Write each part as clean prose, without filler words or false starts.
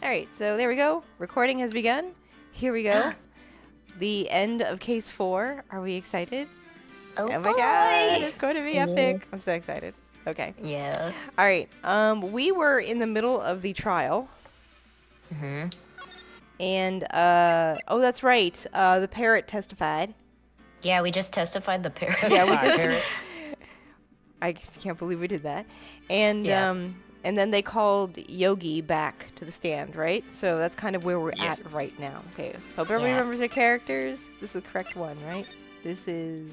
All right, so there we go. Recording has begun. Here we go. The end of case 4. Are we excited? Oh my god, it's boy! going to be epic. I'm so excited. Okay. Yeah. All right. We were in the middle of the trial. Mm-hmm. And oh, that's right. The parrot testified. Yeah, we just testified the parrot. Yeah, we just I can't believe we did that. And Yeah. and then they called Yogi back to the stand, right? So that's kind of where we're Yes. at right now. Okay. Hope everybody Yeah. remembers their characters. This is the correct one, right? This is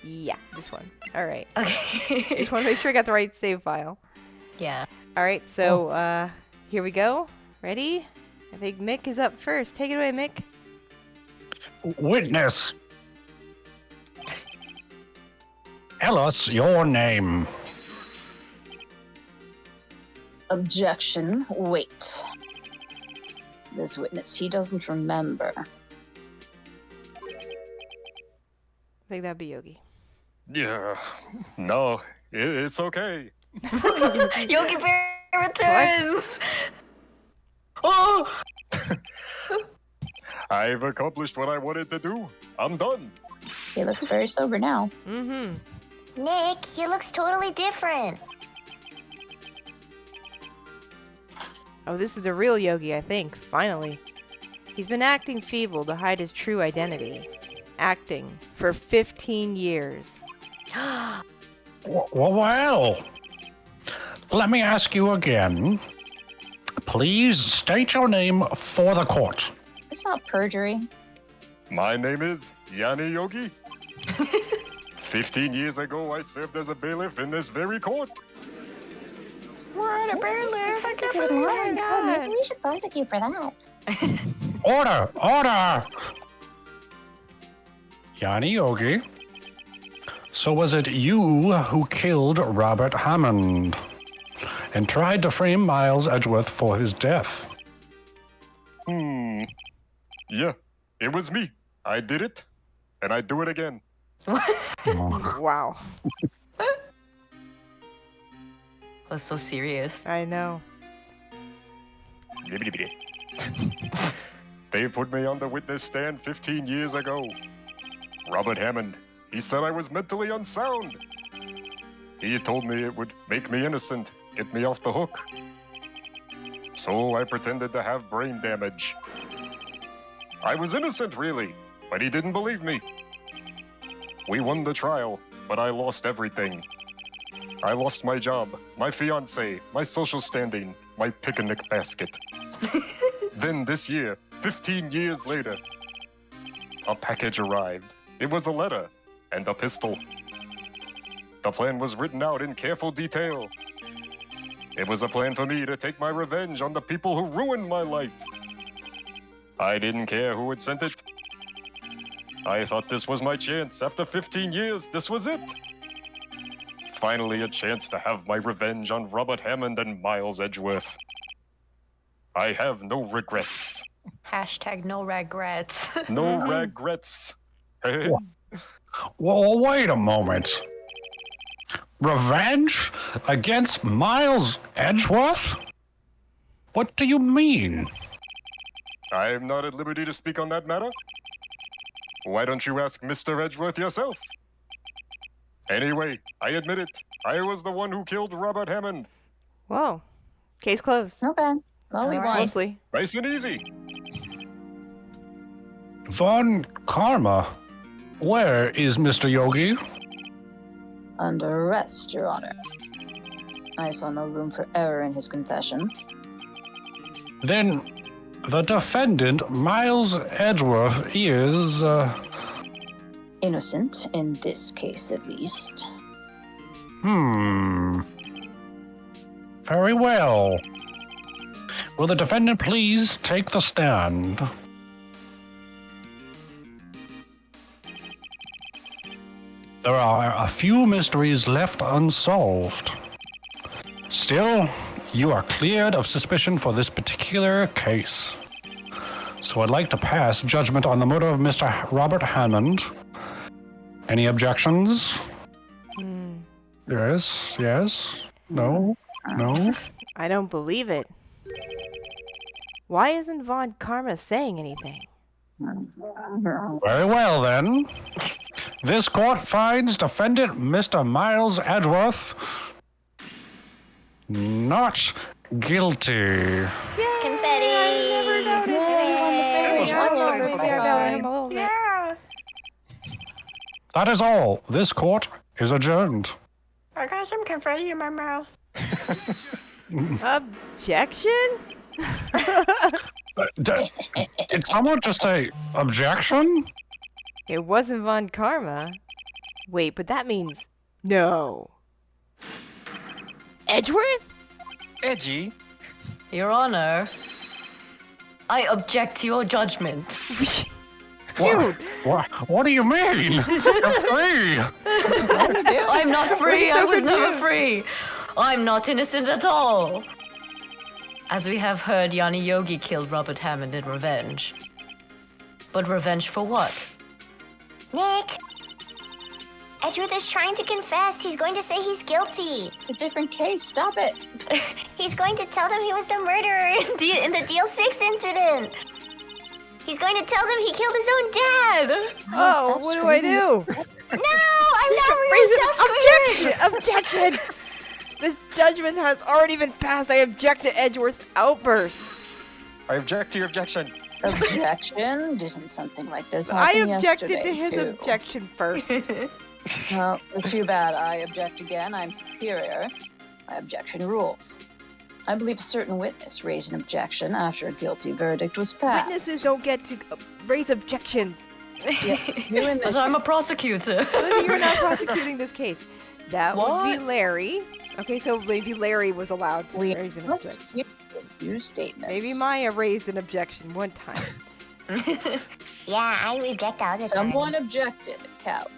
this one. All right. Okay. Just want to make sure I got the right save file. Yeah. All right. So here we go. Ready? I think Mick is up first. Take it away, Mick. Witness. Tell us your name. Objection. Wait. This witness, he doesn't remember. I think that'd be Yogi. Yeah. No, it's okay. Yogi Bear returns! Oh! I've accomplished what I wanted to do. I'm done. He looks very sober now. Mm-hmm. Nick, he looks totally different. Oh, this is the real Yogi, I think. Finally. He's been acting feeble to hide his true identity. Acting for 15 years. Well, let me ask you again. Please state your name for the court. It's not perjury. My name is Yanni Yogi. 15 years ago, I served as a bailiff in this very court. What a bailiff! That's a good line. Oh, maybe we should prosecute for that. Order! Order! Yanni Yogi. So was it you who killed Robert Hammond and tried to frame Miles Edgeworth for his death? Yeah, it was me. I did it, and I do it again. Wow. That's so serious. I know. They put me on the witness stand 15 years ago. Robert Hammond, he said I was mentally unsound. He told me it would make me innocent, get me off the hook. So I pretended to have brain damage. I was innocent, really, but he didn't believe me. We won the trial, but I lost everything. I lost my job, my fiancé, my social standing, my picnic basket. Then this year, 15 years later, a package arrived. It was a letter and a pistol. The plan was written out in careful detail. It was a plan for me to take my revenge on the people who ruined my life. I didn't care who had sent it. I thought this was my chance. After 15 years, this was it. Finally, a chance to have my revenge on Robert Hammond and Miles Edgeworth. I have no regrets. Hashtag no regrets. No regrets. Well, wait a moment. Revenge against Miles Edgeworth? What do you mean? I am not at liberty to speak on that matter. Why don't you ask Mr. Edgeworth yourself? Anyway, I admit it. I was the one who killed Robert Hammond. Whoa. Case closed. Okay. Well, we All won. right. Mostly. Nice and easy. Von Karma, where is Mr. Yogi? Under arrest, Your Honor. I saw no room for error in his confession. Then the defendant, Miles Edgeworth, is, Innocent, in this case at least. Very well. Will the defendant please take the stand? There are a few mysteries left unsolved. Still, you are cleared of suspicion for this particular case. So I'd like to pass judgment on the murder of Mr. Robert Hammond. Any objections? Yes, yes, no, no. I don't believe it. Why isn't Von Karma saying anything? Very well, then. This court finds defendant Mr. Miles Edgeworth not guilty. Confetti! Maybe I belted him a little bit. That is all. This court is adjourned. I got some confetti in my mouth. Objection? Did someone just say objection? It wasn't Von Karma. Wait, but that means no. Edgeworth? Edgy? Your Honor, I object to your judgment. Dude, What do you mean? You're free. I'm not free. so I was never confused. free. I'm not innocent at all. As we have heard, Yanni Yogi killed Robert Hammond in revenge. But revenge for what? Nick! Edgeworth is trying to confess. He's going to say he's guilty. It's a different case. Stop it. He's going to tell them he was the murderer in the Deal 6 incident. He's going to tell them he killed his own dad. oh, what do I do? No, I'm not Raise real an objection! This judgment has already been passed. I object to Edgeworth's outburst. I object to your objection. Objection? Didn't something like this I happen objected yesterday, to his too? objection first. Well, it's too bad. I object again. I'm superior. My objection rules. I believe a certain witness raised an objection after a guilty verdict was passed. Witnesses don't get to raise objections. Yeah, you in this. Because I'm a prosecutor. You're not prosecuting this case. That would be What? Larry. Okay, so maybe Larry was allowed to We raise an must objection. hear a few statements. Maybe Maya raised an objection one time. Yeah, I reject all the time. Someone objected, Cal.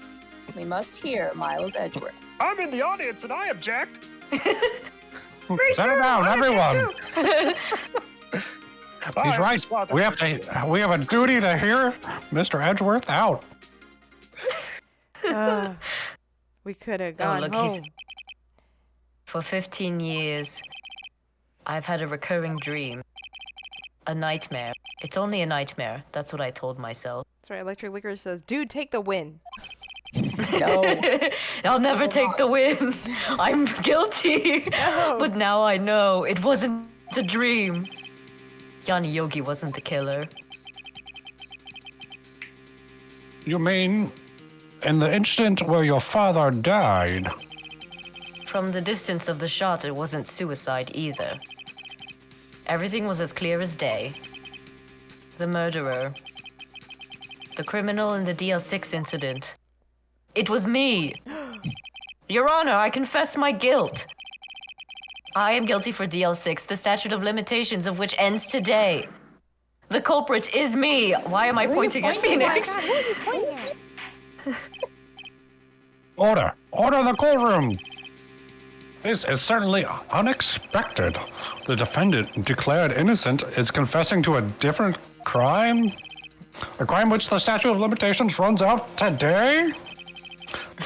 We must hear Miles Edgeworth. I'm in the audience and I object. Settle down, everyone. He's right. Spot. We have a duty to hear Mr. Edgeworth out. We could have Oh, gone look, he's- home. For 15 years, I've had a recurring dream. A nightmare. It's only a nightmare. That's what I told myself. That's right. Electric Licorice says, "Dude, take the win." No. I'll never take the win. I'm guilty. No. But now I know it wasn't a dream. Yanni Yogi wasn't the killer. You mean in the incident where your father died? From the distance of the shot, it wasn't suicide either. Everything was as clear as day. The murderer. The criminal in the DL6 incident. It was me! Your Honor, I confess my guilt. I am guilty for DL6, the statute of limitations of which ends today. The culprit is me! Why am I pointing at Phoenix? Order! Order in the courtroom! This is certainly unexpected. The defendant, declared innocent, is confessing to a different crime? A crime which the statute of limitations runs out today?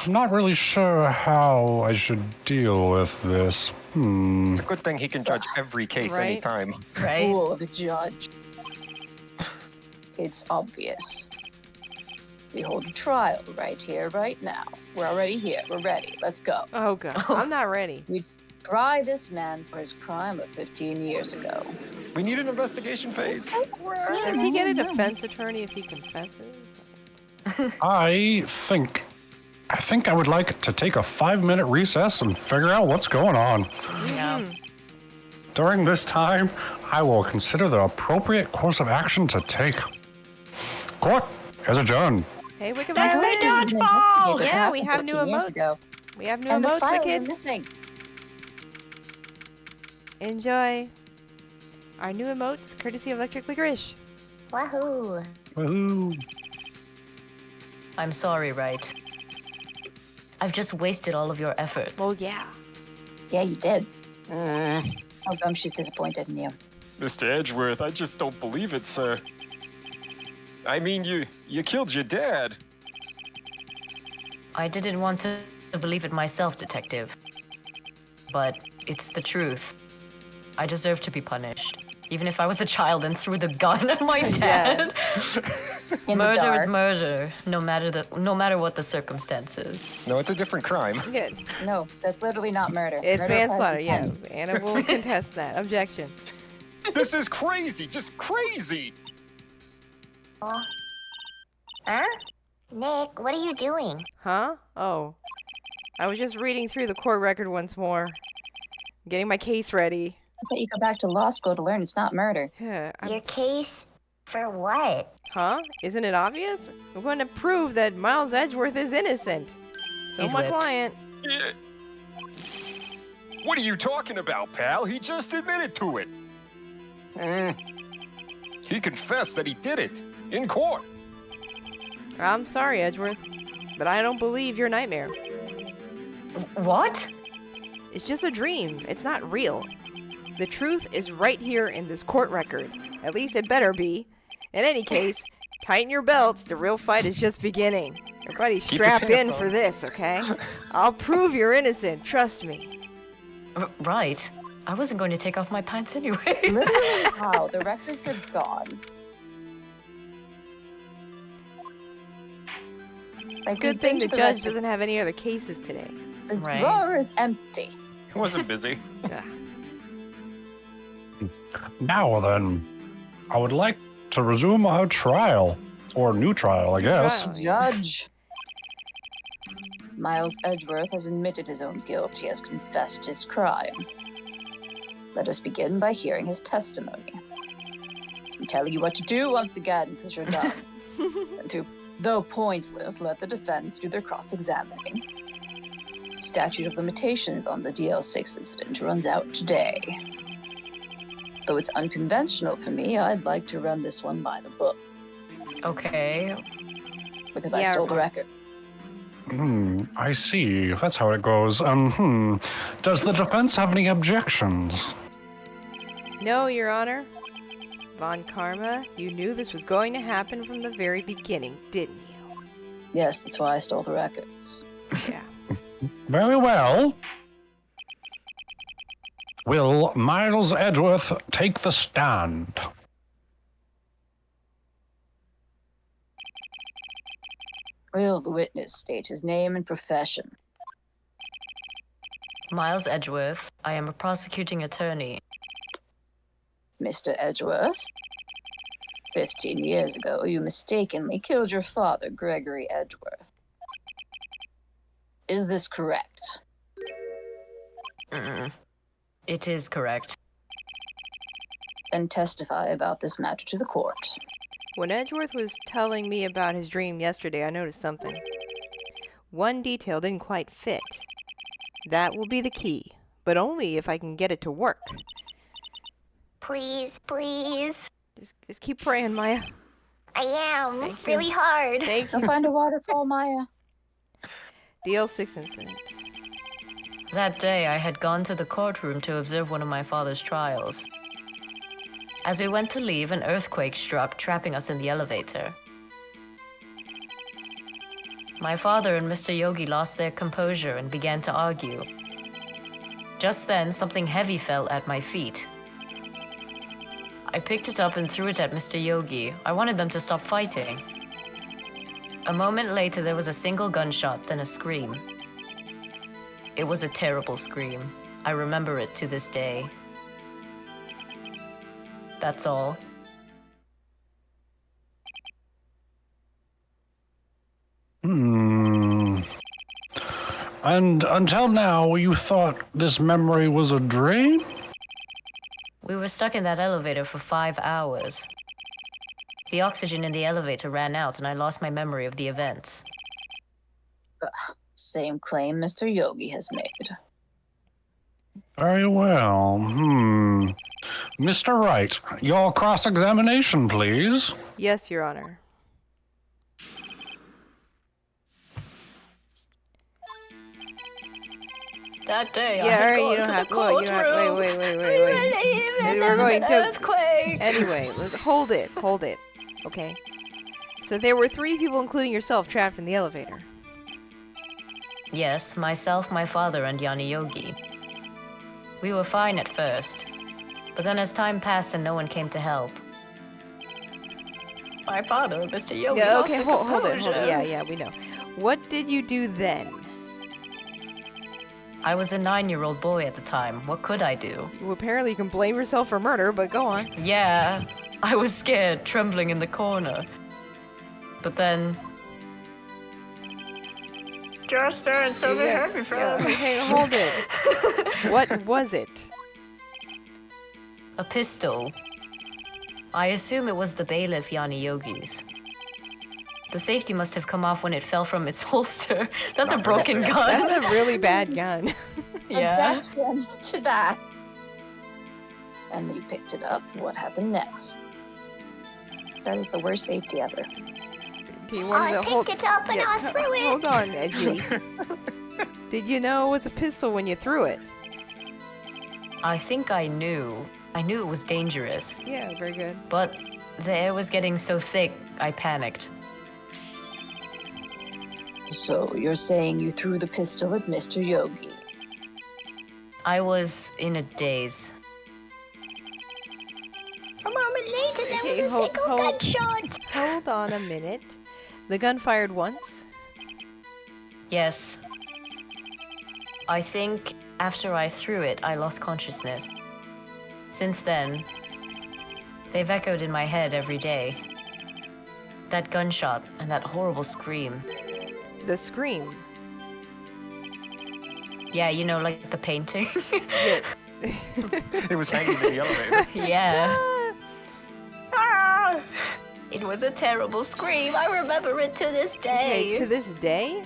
I'm not really sure how I should deal with this. It's a good thing he can judge every case Right. anytime. Right? Fool of a judge. It's obvious. We hold a trial right here, right now. We're already here. We're ready. Let's go. Oh god, I'm not ready. We try this man for his crime of 15 years ago. We need an investigation phase. Does he get a defense attorney if he confesses? I think I would like to take a 5-minute recess and figure out what's going on. Yeah. During this time, I will consider the appropriate course of action to take. Court is adjourned. Hey, Wicked Let's Violet. play dodgeball! Yeah, we have new emotes. We have new And the emotes, file Wicked. is missing. Enjoy our new emotes, courtesy of Electric Licorice. Wahoo! Woohoo. I'm sorry, Wright. I've just wasted all of your effort. Well, yeah. Yeah, you did. Mm, How come she's disappointed in you? Mr. Edgeworth, I just don't believe it, sir. I mean, you killed your dad. I didn't want to believe it myself, Detective. But it's the truth. I deserve to be punished. even if I was a child and threw the gun at my Yeah. dad. In the Murder is dark. murder, no matter what the circumstances. No, it's a different crime. Good. No, that's literally not murder. It's Murder requires manslaughter, yeah. intent. Anna will contest that. Objection. This is crazy, just crazy. Huh? Nick, what are you doing? Huh? Oh. I was just reading through the court record once more. Getting my case ready. But you go back to law school to learn it's not murder. Yeah, Your case for what? Huh? Isn't it obvious? I'm going to prove that Miles Edgeworth is innocent. Still He's my whipped. client. What are you talking about, pal? He just admitted to it. He confessed that he did it in court. I'm sorry, Edgeworth, but I don't believe your nightmare. What? It's just a dream. It's not real. The truth is right here in this court record. At least it better be. In any case, tighten your belts. The real fight is just beginning. Everybody Keep your strap in pants for on. this, okay? I'll prove you're innocent. Trust me. Right. I wasn't going to take off my pants anyway. Listen how the records are gone. Like, Good we've thing been the to judge record. doesn't have any other cases today. The Right. drawer is empty. He wasn't busy. Ah, Now then, I would like to resume our trial. Or new trial, I guess. trial. Judge. Miles Edgeworth has admitted his own guilt. He has confessed his crime. Let us begin by hearing his testimony. I'm telling you what to do once again, because you're done. And though pointless, let the defense do their cross-examining. Statute of limitations on the DL6 incident runs out today. Though it's unconventional for me, I'd like to run this one by the book, Okay. because Yeah, I stole the right. record. I see. That's how it goes. Does the defense have any objections? No, Your Honor. Von Karma, you knew this was going to happen from the very beginning, didn't you? Yes, that's why I stole the records. Yeah. Very well. Will Miles Edgeworth take the stand? Will the witness state his name and profession? Miles Edgeworth. I am a prosecuting attorney. Mr. Edgeworth? 15 years ago, you mistakenly killed your father, Gregory Edgeworth. Is this correct? It is correct. Then testify about this matter to the court. When Edgeworth was telling me about his dream yesterday, I noticed something. One detail didn't quite fit. That will be the key, but only if I can get it to work. Please, please. Just keep praying, Maya. I am. Thank you. Really hard. Thank Go you. find a waterfall, Maya. DL6 incident. That day, I had gone to the courtroom to observe one of my father's trials. As we went to leave, an earthquake struck, trapping us in the elevator. My father and Mr. Yogi lost their composure and began to argue. Just then, something heavy fell at my feet. I picked it up and threw it at Mr. Yogi. I wanted them to stop fighting. A moment later, there was a single gunshot, then a scream. It was a terrible scream. I remember it to this day. That's all. And until now, you thought this memory was a dream? We were stuck in that elevator for 5 hours. The oxygen in the elevator ran out and I lost my memory of the events. Same claim Mr. Yogi has made. Very well. Mr. Wright, your cross-examination, please. Yes, Your Honor. That day, I Yeah, had alright, gone you don't to have. the Well, you don't have. courtroom. Wait. And We're there was going an to. earthquake. Anyway, hold it. Okay. So there were 3 people, including yourself, trapped in the elevator. Yes, myself, my father, and Yanni Yogi. We were fine at first. But then as time passed and no one came to help, my father, Mr. Yogi, Yeah, lost okay, the hold it. composure. Yeah, we know. What did you do then? I was a 9-year-old boy at the time. What could I do? Well, apparently you can blame yourself for murder, but go on. Yeah, I was scared, trembling in the corner. But then... Just dance so they heard me Yeah, hey, hold it. What was it? A pistol. I assume it was the bailiff Yanni Yogi's. The safety must have come off when it fell from its holster. That's a broken gun. That's a really bad gun. Yeah. Objection to that. And you picked it up. What happened next? That is the worst safety ever. Do you want I to hold? picked it up and I threw it. Hold on, Edgy. Did you know it was a pistol when you threw it? I think I knew. I knew it was dangerous. Yeah, very good. But the air was getting so thick, I panicked. So you're saying you threw the pistol at Mr. Yogi? I was in a daze. A moment later, there was Okay, a single hold. gunshot. Hold on a minute. The gun fired once. Yes. I think after I threw it, I lost consciousness. Since then, they've echoed in my head every day. That gunshot and that horrible scream. The scream. Yeah, you know, like the painting. Yeah. It was hanging in the elevator. Yeah. Ah! It was a terrible scream. I remember it to this day. Okay, to this day?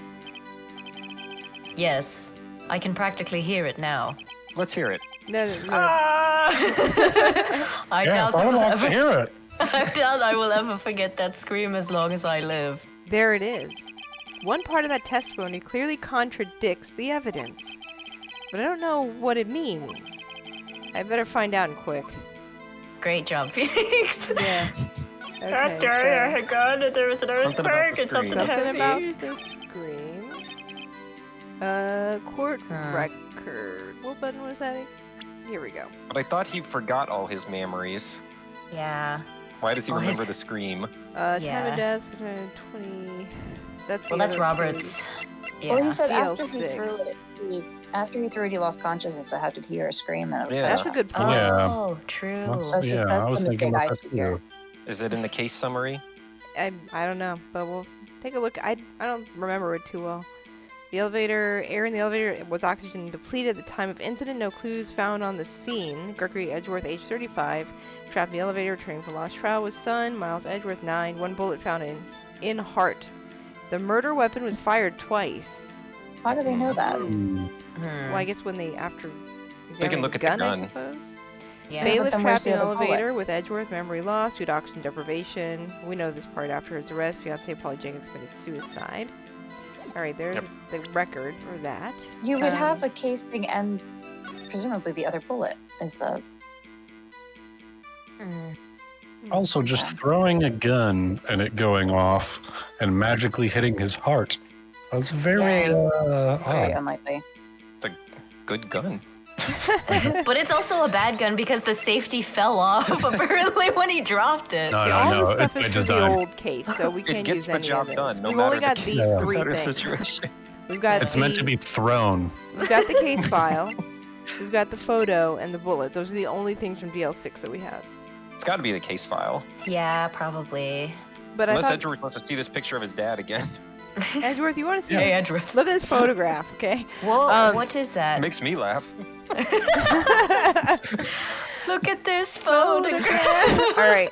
Yes, I can practically hear it now. Let's hear it. No. Ah! I Yes, doubt I I would will like to ever. hear it. I doubt I will ever forget that scream as long as I live. There it is. One part of that testimony clearly contradicts the evidence. But I don't know what it means. I better find out in quick. Great job, Phoenix. Yeah. That day I had gone and there was an Something about earthquake the and something scream. Something heavy. about the scream. Court record. What button was that? Here we go. But I thought he forgot all his memories. Yeah. Why does he Well, his- remember the scream? Time Yeah. of death, 20. That's Well, the that's other Robert's. case. Yeah. Well, he said DL6. after he threw it, he lost consciousness. So how did he hear a scream? And Yeah. That's a good point. Yeah. Oh, true. That's- yeah, that's I was the thinking mistake I about that see here. too. Is it in the case summary? I don't know, but we'll take a look. I don't remember it too well. The elevator, air in the elevator was oxygen depleted at the time of incident. No clues found on the scene. Gregory Edgeworth, age 35, trapped in the elevator, returning from lost trial with son. Miles Edgeworth, 9. One bullet found in heart. The murder weapon was fired twice. How do they know that? Hmm. Well, I guess when they after They examining can look the at the gun, I gun. suppose. Yeah. Bailiff then where's trapped in the the other bullet? elevator with Edgeworth, memory loss due to oxygen deprivation. We know this part after his arrest. Fiancee Polly Jenkins committed suicide. All right, there's the record for that. You would Um, have a casing and presumably the other bullet is the. Also, just throwing a gun and it going off and magically hitting his heart. That's very Very odd. unlikely. It's a good gun. But it's also a bad gun because the safety fell off apparently when he dropped it. No, See, no, all no. this stuff It's is by for the design. old case, so we It can't gets use the any job of this. done, no We've only matter got the these Yeah. three Better things. situation. We've got It's meant to be thrown. We've got the case file. We've got the photo and the bullet. Those are the only things from DL6 that we have. It's got to be the case file. Yeah, probably. But Unless I thought, Edgeworth wants to see this picture of his dad again. Edgeworth, you want to see Hey, this? Edgeworth. Look at this photograph, okay? Whoa, what is that? Makes me laugh. Look at this photograph. All right.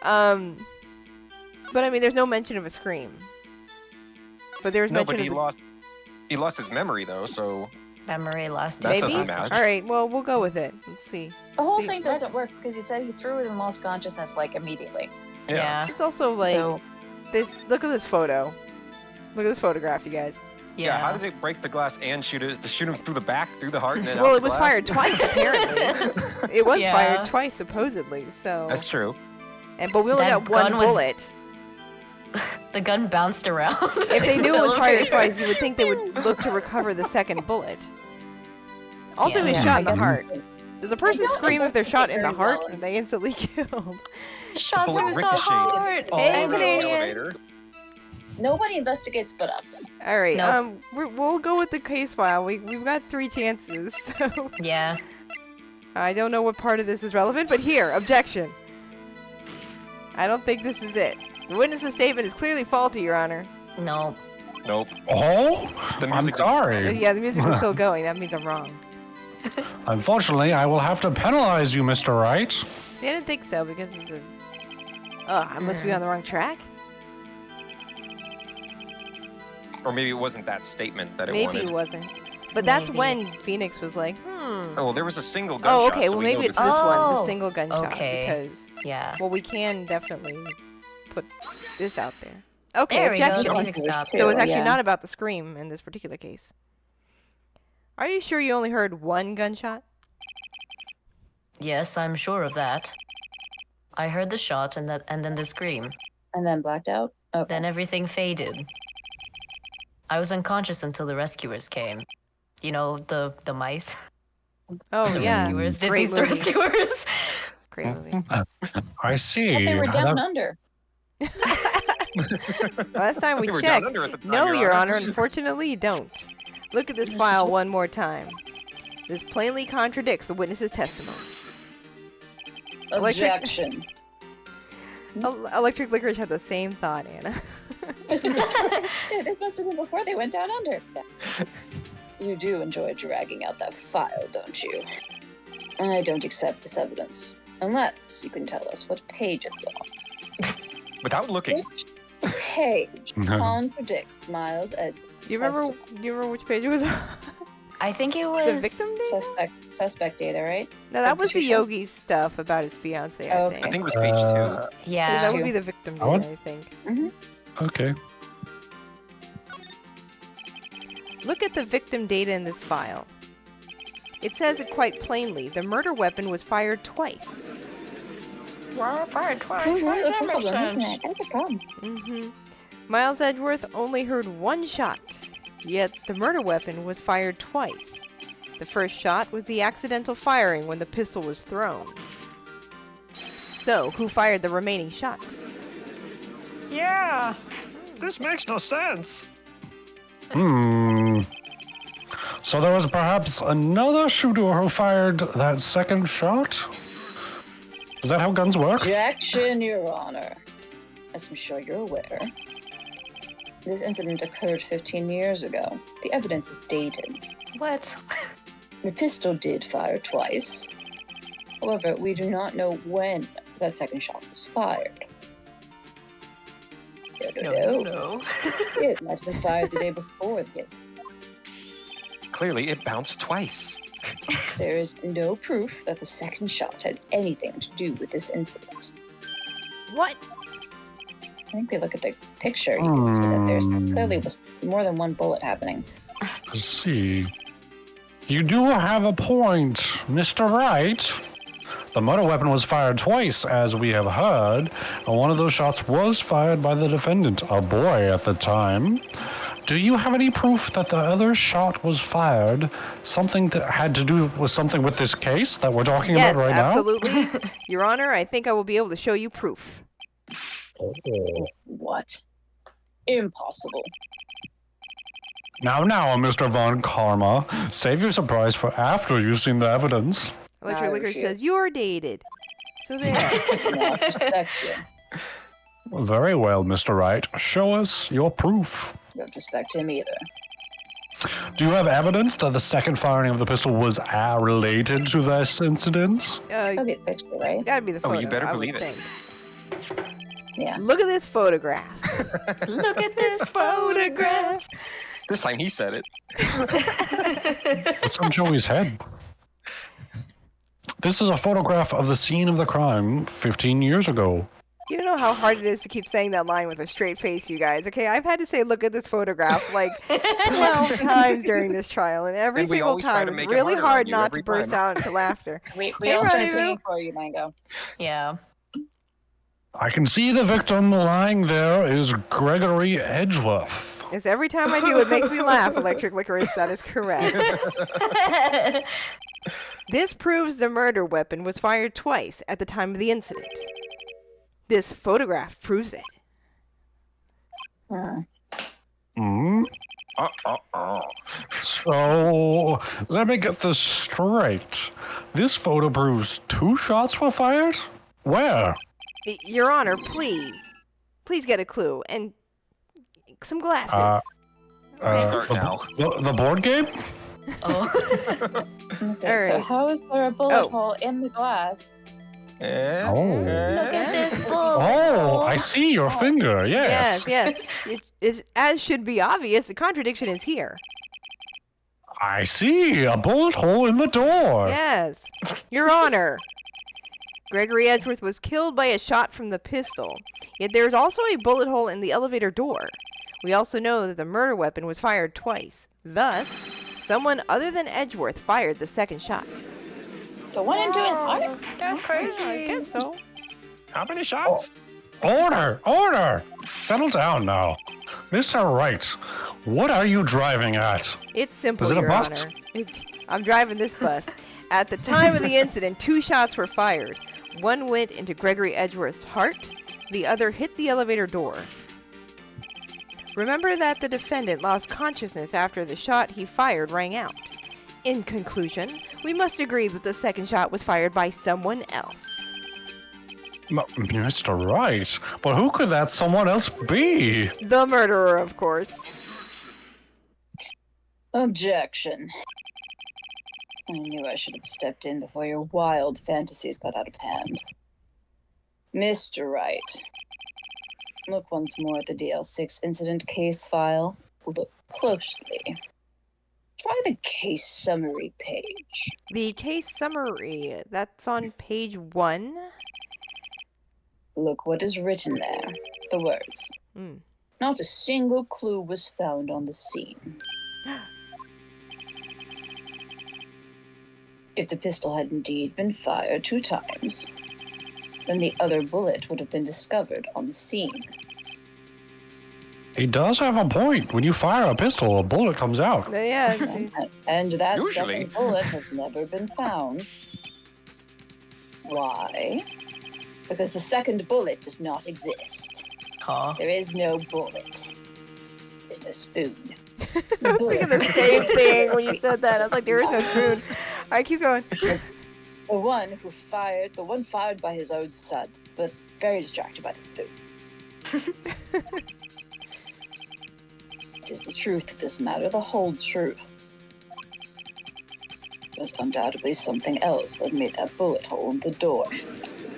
But I mean, there's no mention of a scream. But there's No, mention but of he lost his memory though, so Memory lost. That maybe. doesn't match. All right. Well, we'll go with it. Let's see. The whole See, thing doesn't work because he said he threw it and lost consciousness like immediately. Yeah. It's also like So this. Look at this photo. Look at this photograph, you guys. yeah. How did it break the glass and shoot it? To shoot him through the back, through the heart, and then Well, out it the was glass? fired twice apparently. It was Yeah. fired twice supposedly. So. That's true. But we only That got one gun was- bullet. The gun bounced around. If they in knew the it was fired elevator. twice, you would think they would look to recover the second bullet. Also, Yeah. he was Yeah, shot I in the guess- heart. Does a person don't scream if they're shot in the very heart well. and they instantly killed? Shot Bullet through the ricocheted heart. all Hey, around the Canadian. elevator. Nobody investigates but us. All right, Nope. we'll go with the case file. We've got 3 chances, so Yeah. I don't know what part of this is relevant, but here, objection. I don't think this is it. The witness's statement is clearly faulty, Your Honor. No. Nope. Oh, The I'm music- sorry. Yeah, the music is still going. That means I'm wrong. Unfortunately, I will have to penalize you, Mr. Wright. See, I didn't think so because of the... Oh, I must be on the wrong track? Or maybe it wasn't that statement that it Maybe wanted. it wasn't. But that's Maybe. when Phoenix was like, Oh, well, there was a single gunshot. Oh, okay, so well we maybe know it's that- this one, the Oh, single gunshot. okay. Because, Yeah. well, we can definitely put this out there. Okay, There we go. objection. The music stopped. So it's actually Yeah. not about the scream in this particular case. Are you sure you only heard one gunshot? Yes, I'm sure of that. I heard the shot and then the scream. And then blacked out? Okay. Then everything faded. I was unconscious until the rescuers came. You know, the mice. Oh, The yeah. rescuers. Great Disney's The movie. Rescuers. Great movie. I see. But they were down That- under. Last time we They were down checked. under at the time, No, Your Honor, Honor. unfortunately you don't. Look at this file one more time. This plainly contradicts the witness's testimony. Electric- Objection. Electric Licorice had the same thought, Anna. Yeah, this must have been before they went down under. You do enjoy dragging out that file, don't you? I don't accept this evidence. Unless you can tell us what page it's on. Without looking. Which page contradicts Miles Edwards' Do you remember which page it was on? I think it was The victim data? Suspect data, right? No, that was the Constitution? Yogi's stuff about his fiance, I Oh, think. I think it was page 2. So Yeah. that would be the victim I would- data, I think. Okay. Look at the victim data in this file. It says it quite plainly. The murder weapon was fired twice. That's a problem. Mm-hmm. Miles Edgeworth only heard one shot, yet the murder weapon was fired twice. The first shot was the accidental firing when the pistol was thrown. So, who fired the remaining shot? Yeah. This makes no sense. So there was perhaps another shooter who fired that second shot? Is that how guns work? Objection, Your Honor. As I'm sure you're aware, this incident occurred 15 years ago. The evidence is dated. What? The pistol did fire twice. However, we do not know when that second shot was fired. No. It might have been fired the day before the incident. Clearly, it bounced twice. There is no proof that the second shot has anything to do with this incident. What? I think we look at the picture, you can see that there's clearly was more than one bullet happening. Let's see. You do have a point, Mr. Wright. The murder weapon was fired twice, as we have heard, and one of those shots was fired by the defendant, a boy at the time. Do you have any proof that the other shot was fired, something that had to do with something with this case that we're talking Yes, about right absolutely. Your Honor, I think I will be able to show you proof. What? Impossible. now? Now, Mr. Von Karma, save your surprise for after you've seen the evidence. Electric I Licorice refuse. says, you're dated. So there. No, respect you. Very well, Mr. Wright. Show us your proof. Don't respect him either. Do you have evidence that the second firing of the pistol was related to this incident? I'll get the picture, right? Gotta be the photo. Oh, you better I would believe it. think. Yeah. Look at this photograph. Look at this photograph. This time he said it. What's on Joey's head? This is a photograph of the scene of the crime 15 years ago. You don't know how hard it is to keep saying that line with a straight face, you guys. Okay, I've had to say, look at this photograph like 12 times during this trial, and every And we single always try time to it's make it really harder on hard you not every to burst time. out into laughter. We Hey, all started Rendezvous. singing for you, Mango. Yeah. I can see the victim lying there is Gregory Edgeworth. Yes, every time I do, it makes me laugh, Electric Licorice. That is correct. This proves the murder weapon was fired twice at the time of the incident. This photograph proves it. Hmm? So, let me get this straight. This photo proves 2 shots were fired? Where? Your Honor, please. Please get a clue. And some glasses. Start now. The board game? Oh. Okay, so Alright. how is there a bullet hole in the glass? Oh. Look at this bullet Oh, hole. I see your finger, yes. Yes. As should be obvious, the contradiction is here. I see, a bullet hole in the door. Yes. Your Honor. Gregory Edgeworth was killed by a shot from the pistol. Yet there is also a bullet hole in the elevator door. We also know that the murder weapon was fired twice. Thus, someone other than Edgeworth fired the second shot. The one into his heart? That's crazy. I guess so. How many shots? Order! Settle down now. Mr. Wright, what are you driving at? It's simple, Is it a Your bus? Honor. I'm driving this bus. At the time of the incident, 2 shots were fired. One went into Gregory Edgeworth's heart. The other hit the elevator door. Remember that the defendant lost consciousness after the shot he fired rang out. In conclusion, we must agree that the second shot was fired by someone else. Mr. Wright, but who could that someone else be? The murderer, of course. Objection. I knew I should have stepped in before your wild fantasies got out of hand. Mr. Wright, look once more at the DL6 incident case file. Look closely. Try the case summary page. The case summary, that's on page 1. Look what is written there. The words. Hmm. Not a single clue was found on the scene. If the pistol had indeed been fired 2 times, then the other bullet would have been discovered on the scene. He does have a point. When you fire a pistol, a bullet comes out. Yeah. And that Usually. second bullet has never been found. Why? Because the second bullet does not exist. Huh? There is no bullet. There's no spoon. I was thinking the same thing when you said that. I was like, there is no spoon. All right, keep going. The one fired by his own son, but very distracted by the spoon. It is the truth of this matter, the whole truth. There's undoubtedly something else that made that bullet hole in the door.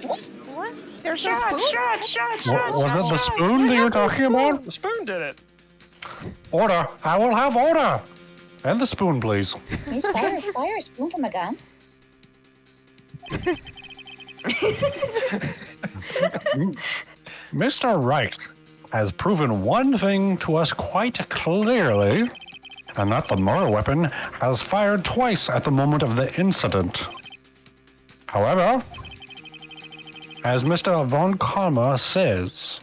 What? There's no spoon? Was it the spoon that you're talking about? The spoon did it. Order! I will have order! And the spoon, please. Please fire a spoon from a gun. Mr. Wright has proven one thing to us quite clearly, and that the murder weapon has fired twice at the moment of the incident. However, as Mr. Von Karma says,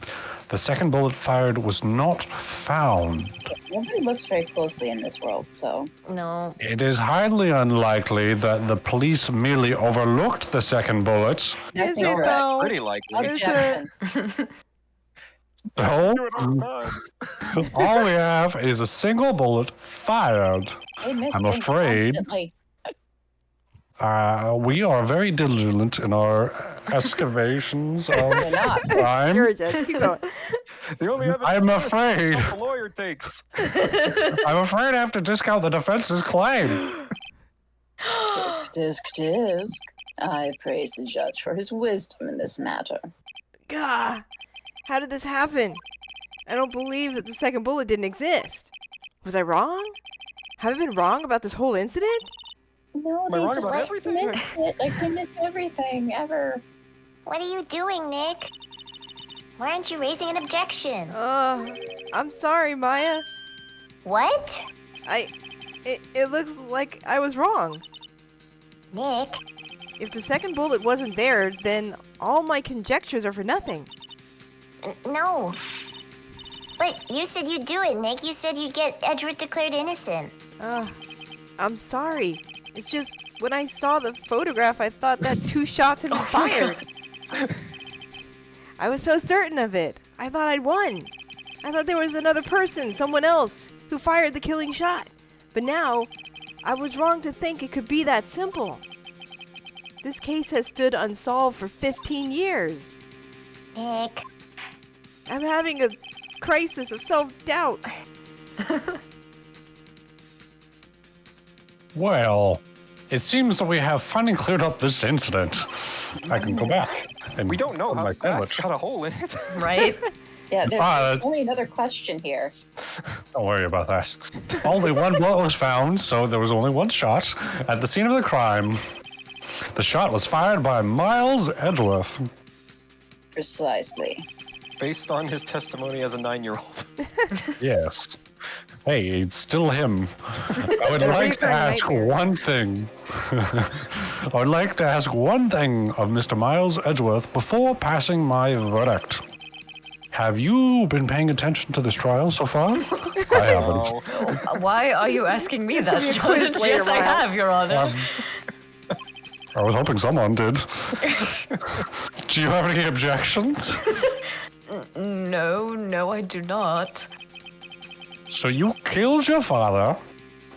the second bullet fired was not found. Nobody looks very closely in this world, so. No. It is highly unlikely that the police merely overlooked the second bullet. Is That's it incorrect. though? Pretty likely. Is it? Objection. So, Do it all the time. all we have is a single bullet fired. They miss I'm things afraid- constantly. We are very diligent in our excavations of We're not. crime. You're a judge. Keep going. The only evidence I'm is afraid. what the lawyer takes. I'm afraid I have to discount the defense's claim. Tisk, tisk, tisk. I praise the judge for his wisdom in this matter. Gah. How did this happen? I don't believe that the second bullet didn't exist. Was I wrong? Have I been wrong about this whole incident? No, Am I they wrong just about like everything? missed it. Like they missed everything ever. What are you doing, Nick? Why aren't you raising an objection? I'm sorry, Maya. What? It looks like I was wrong. Nick? If the second bullet wasn't there, then all my conjectures are for nothing. No. But you said you'd do it, Nick. You said you'd get Edgeworth declared innocent. I'm sorry. It's just when I saw the photograph, I thought that 2 shots had been fired. I was so certain of it. I thought I'd won. I thought there was another person, someone else, who fired the killing shot. But now, I was wrong to think it could be that simple. This case has stood unsolved for 15 years. Nick. I'm having a crisis of self-doubt. Well, it seems that we have finally cleared up this incident. I can go back. And We don't know put how my that's sandwich. got a hole in it. Right? Yeah, there's Ah, only another question here. Don't worry about that. Only one bullet was found, so there was only one shot at the scene of the crime. The shot was fired by Miles Edgeworth. Precisely. Based on his testimony as a 9-year-old. Yes. Hey, it's still him. I would The like to recurring ask nightmare. one thing. I would like to ask one thing of Mr. Miles Edgeworth before passing my verdict. Have you been paying attention to this trial so far? I haven't. No. Why are you asking me that, be a John? quiz later, Yes, I Miles. have, Your Honor. I was hoping someone did. Do you have any objections? No, I do not. So you killed your father,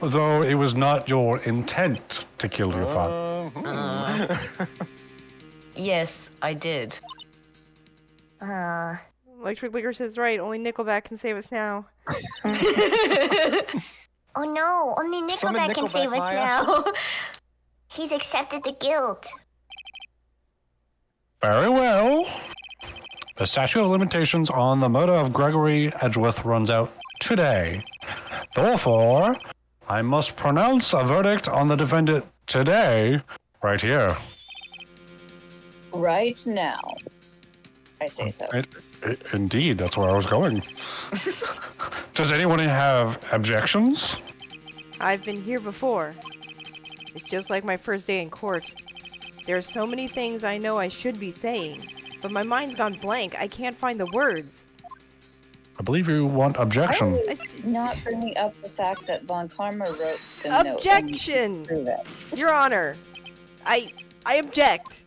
though it was not your intent to kill your father. Yes, I did. Electric Licorice is right. Only Nickelback can save us now. Oh no, only Summon Nickelback can Nickelback, save us Maya. now. He's accepted the guilt. Very well. The statute of limitations on the murder of Gregory Edgeworth runs out today. Therefore, I must pronounce a verdict on the defendant today, right here. Right now. I say so. Indeed, that's where I was going. Does anyone have objections? I've been here before. It's just like my first day in court. There are so many things I know I should be saying, but my mind's gone blank. I can't find the words. I believe you want objection. Not bringing up the fact that Von Karma wrote the note. and Objection! prove it. Your Honor, I object.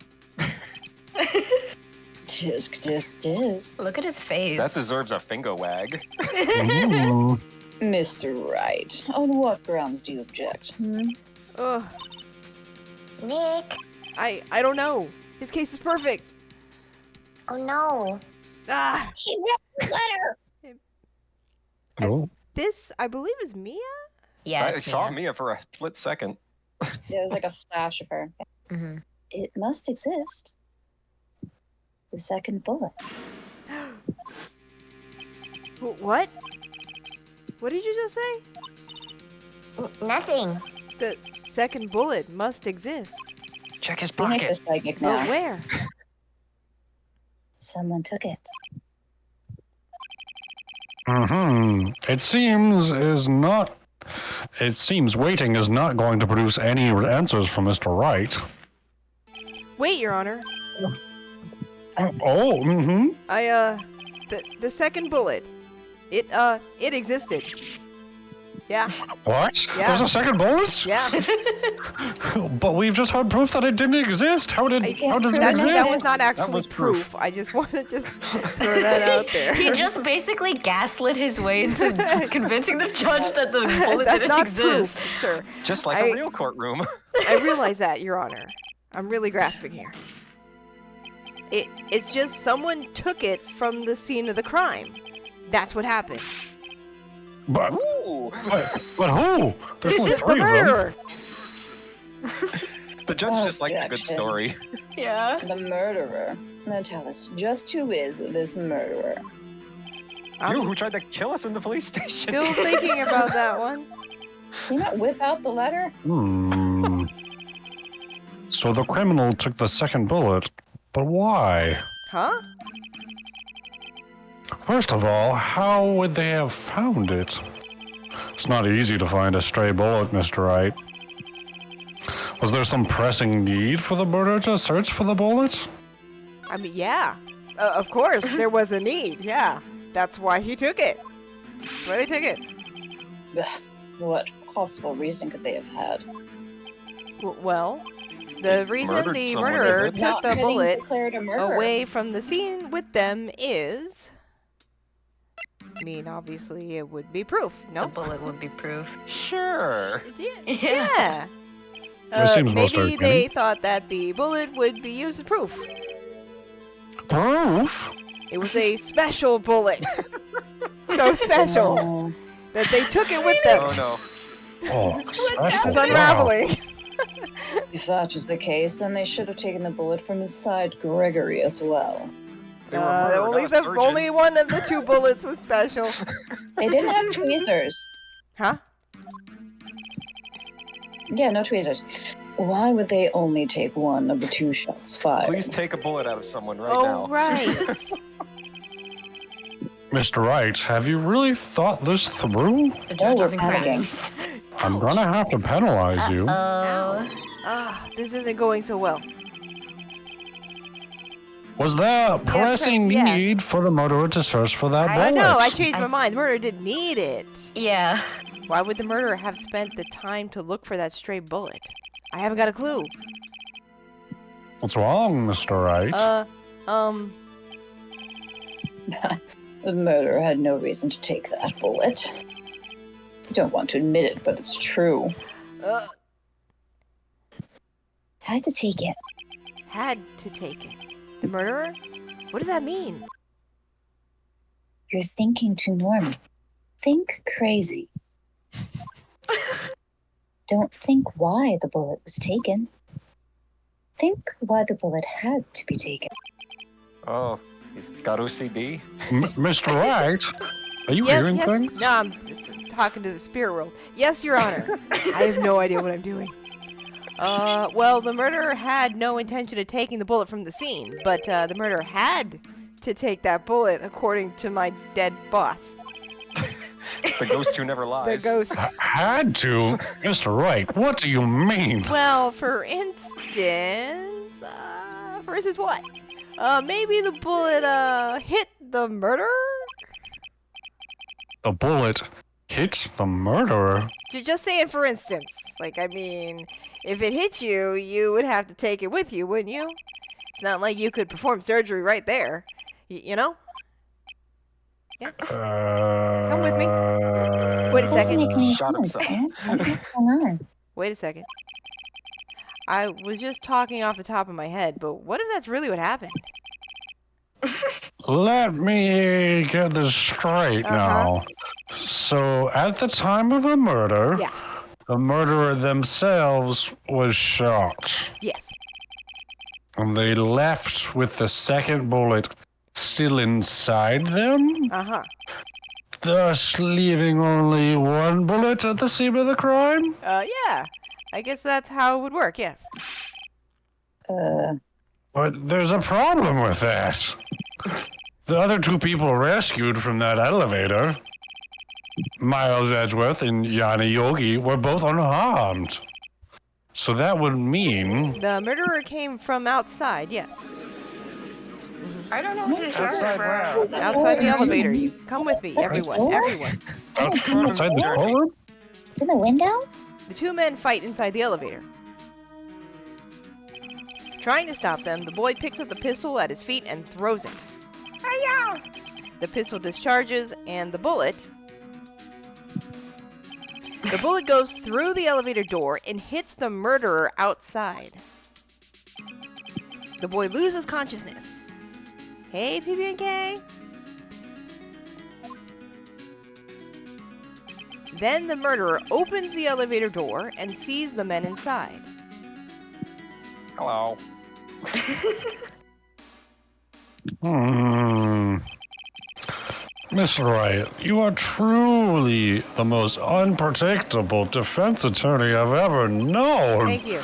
Tisk. Look at his face. That deserves a finger wag. Ooh. Mr. Wright, on what grounds do you object? Ugh, Nick. I don't know. His case is perfect. Oh no. Ah, He wrote the letter. No. this, I believe, is Mia? Yeah, I it's saw Mia. Mia for a split second. Yeah, there's like a flash of her. Mhm. It must exist. The second bullet. What? What did you just say? Nothing. The second bullet must exist. Check his Being a pocket. psychic But now. where? Someone took it. It seems waiting is not going to produce any answers from Mr. Wright. Wait, Your Honor. Oh, The second bullet. It existed. Yeah, What? Yeah. There's a second bullet? yeah. But we've just heard proof that it didn't exist. How does it prove That, exist? that was not actually was proof. I just want to just throw that out there. He just basically gaslit his way into convincing the judge that the bullet That's didn't not exist. proof, sir. Just like I- a real courtroom. I realize that, Your Honor. I'm really grasping here. It's just someone took it from the scene of the crime. That's what happened. But, Ooh. but who? There's only The three of them. murderer. The judge just liked a good Objection. story. Yeah. The murderer. Now tell us, just who is this murderer? You I'm who tried to kill us in the police station. still thinking about that one. Can you not whip out the letter? So the criminal took the second bullet, but why? Huh? First of all, how would they have found it? It's not easy to find a stray bullet, Mr. Wright. Was there some pressing need for the murderer to search for the bullet? I mean, yeah. Of course, there was a need. Yeah. That's why he took it. That's why they took it. Ugh, what possible reason could they have had? Well, the reason Murdered the someone, murderer isn't it? took Not the getting bullet declared a murderer. away from the scene with them is... I mean, obviously it would be proof. The No? bullet would be proof. Sure. Yeah. This seems most maybe arcane. they thought that the bullet would be used as proof. Proof? It was a special bullet. So special Oh, that they took it with them. Oh no. Oh, This special. is Wow. unraveling. if that was the case, then they should have taken the bullet from inside Gregory as well. They were murdered, Only not the virgin. only one of the two bullets was special. They didn't have tweezers. Huh? Yeah, no tweezers. Why would they only take one of the two shots fired? Please take a bullet out of someone right Oh, now. right. Mr. Wright, have you really thought this through? The No, judge we're isn't panicking. correct. I'm gonna have to penalize you. This isn't going so well. Was there a pressing yeah. need for the murderer to search for that bullet? No, I changed my mind. The murderer didn't need it. Yeah. Why would the murderer have spent the time to look for that stray bullet? I haven't got a clue. What's wrong, Mr. Wright? The murderer had no reason to take that bullet. I don't want to admit it, but it's true. Had to take it. Had to take it. The murderer? What does that mean? You're thinking too normal. Think crazy. Don't think why the bullet was taken. Think why the bullet had to be taken. Oh, he's got OCD? Mr. Wright, are you hearing yes. things? No, I'm just talking to the spirit world. Yes, Your Honor. I have no idea what I'm doing. Well, the murderer had no intention of taking the bullet from the scene, but the murderer had to take that bullet, according to my dead boss. The ghost who never lies. The ghost. Had to? Mr. Wright, what do you mean? Well, for instance, what? Maybe the bullet, hit the murderer? The bullet hit the murderer? Just saying for instance. Like, I mean, if it hit you, you would have to take it with you, wouldn't you? It's not like you could perform surgery right there. You know? Yeah. Come with me. Wait a second. Shot himself. What's going on? Wait a second. I was just talking off the top of my head, but what if that's really what happened? Let me get this straight now. So, at the time of the murder, Yeah. the murderer themselves was shot. Yes. And they left with the second bullet still inside them, Uh-huh. thus leaving only one bullet at the scene of the crime? Yeah. I guess that's how it would work, yes. But there's a problem with that. The other two people rescued from that elevator, Miles Edgeworth and Yanni Yogi, were both unharmed. So that would mean... The murderer came from outside, yes. I don't know what you're talking Outside about. where? Outside the elevator. You come with me, everyone. Everyone. outside the storeroom? It's in the window? The two men fight inside the elevator. Trying to stop them, the boy picks up the pistol at his feet and throws it. The pistol discharges, and the bullet goes through the elevator door and hits the murderer outside. The boy loses consciousness. Hey, PB&K. Then the murderer opens the elevator door and sees the men inside. Hello. Mr. Wright, you are truly the most unpredictable defense attorney I've ever known. Thank you.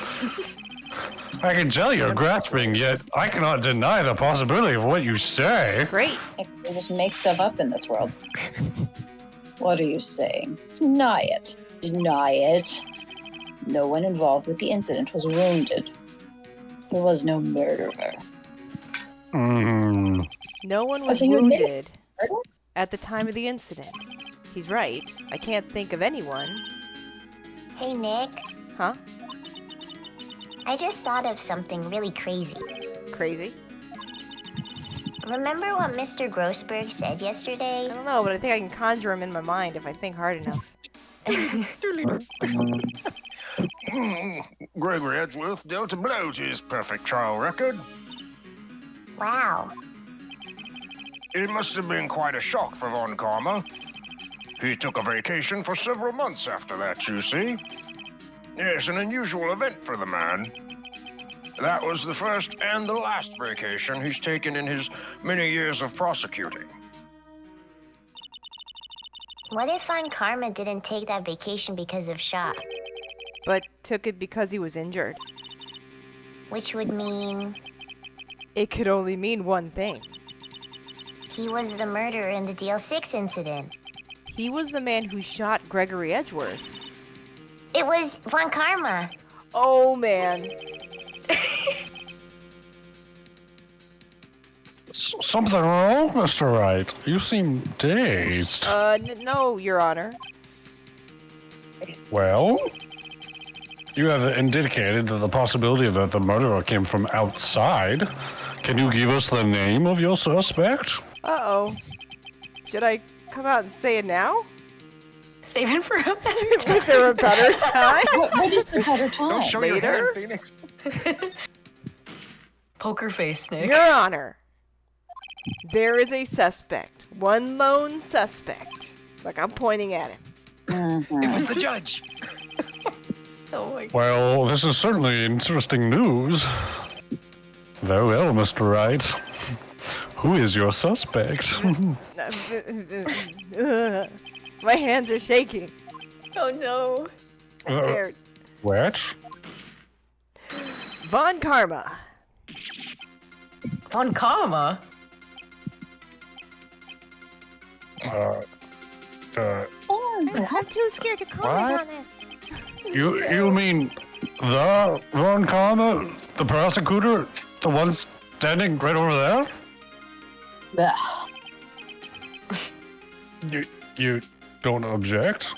I can tell you're grasping, yet I cannot deny the possibility of what you say. Great. We just make stuff up in this world. What are you saying? Deny it. Deny it. No one involved with the incident was wounded. There was no murderer. No one was so you admit it? wounded Murder? at the time of the incident. He's right. I can't think of anyone. Hey, Nick. Huh? I just thought of something really crazy. Crazy? Remember what Mr. Grossberg said yesterday? I don't know, but I think I can conjure him in my mind if I think hard enough. Gregory Edgeworth dealt a blow to his perfect trial record. Wow. It must have been quite a shock for Von Karma. He took a vacation for several months after that, you see. Yes, an unusual event for the man. That was the first and the last vacation he's taken in his many years of prosecuting. What if Von Karma didn't take that vacation because of Shaw? But took it because he was injured. Which would mean It could only mean one thing. he was the murderer in the DL6 incident. He was the man who shot Gregory Edgeworth. It was Von Karma. Oh, man. Something wrong, Mr. Wright? You seem dazed. No, Your Honor. Well, you have indicated that the possibility that the murderer came from outside. Can you give us the name of your suspect? Uh-oh. Should I come out and say it now? Save it for a minute. Was there a better time? What is the better time? Don't show your Later? hand, Phoenix. Poker face, Nick. Your Honor, there is a suspect. One lone suspect. Like I'm pointing at him. It was the judge. Oh my god. Well, this is certainly interesting news. Very well, Mr. Wright. Who is your suspect? My hands are shaking. Oh no. I'm scared. What? Von Karma. Von Karma? I'm too scared to comment What? on this. You mean the Von Karma, the prosecutor, the one standing right over there? Ugh. You don't object?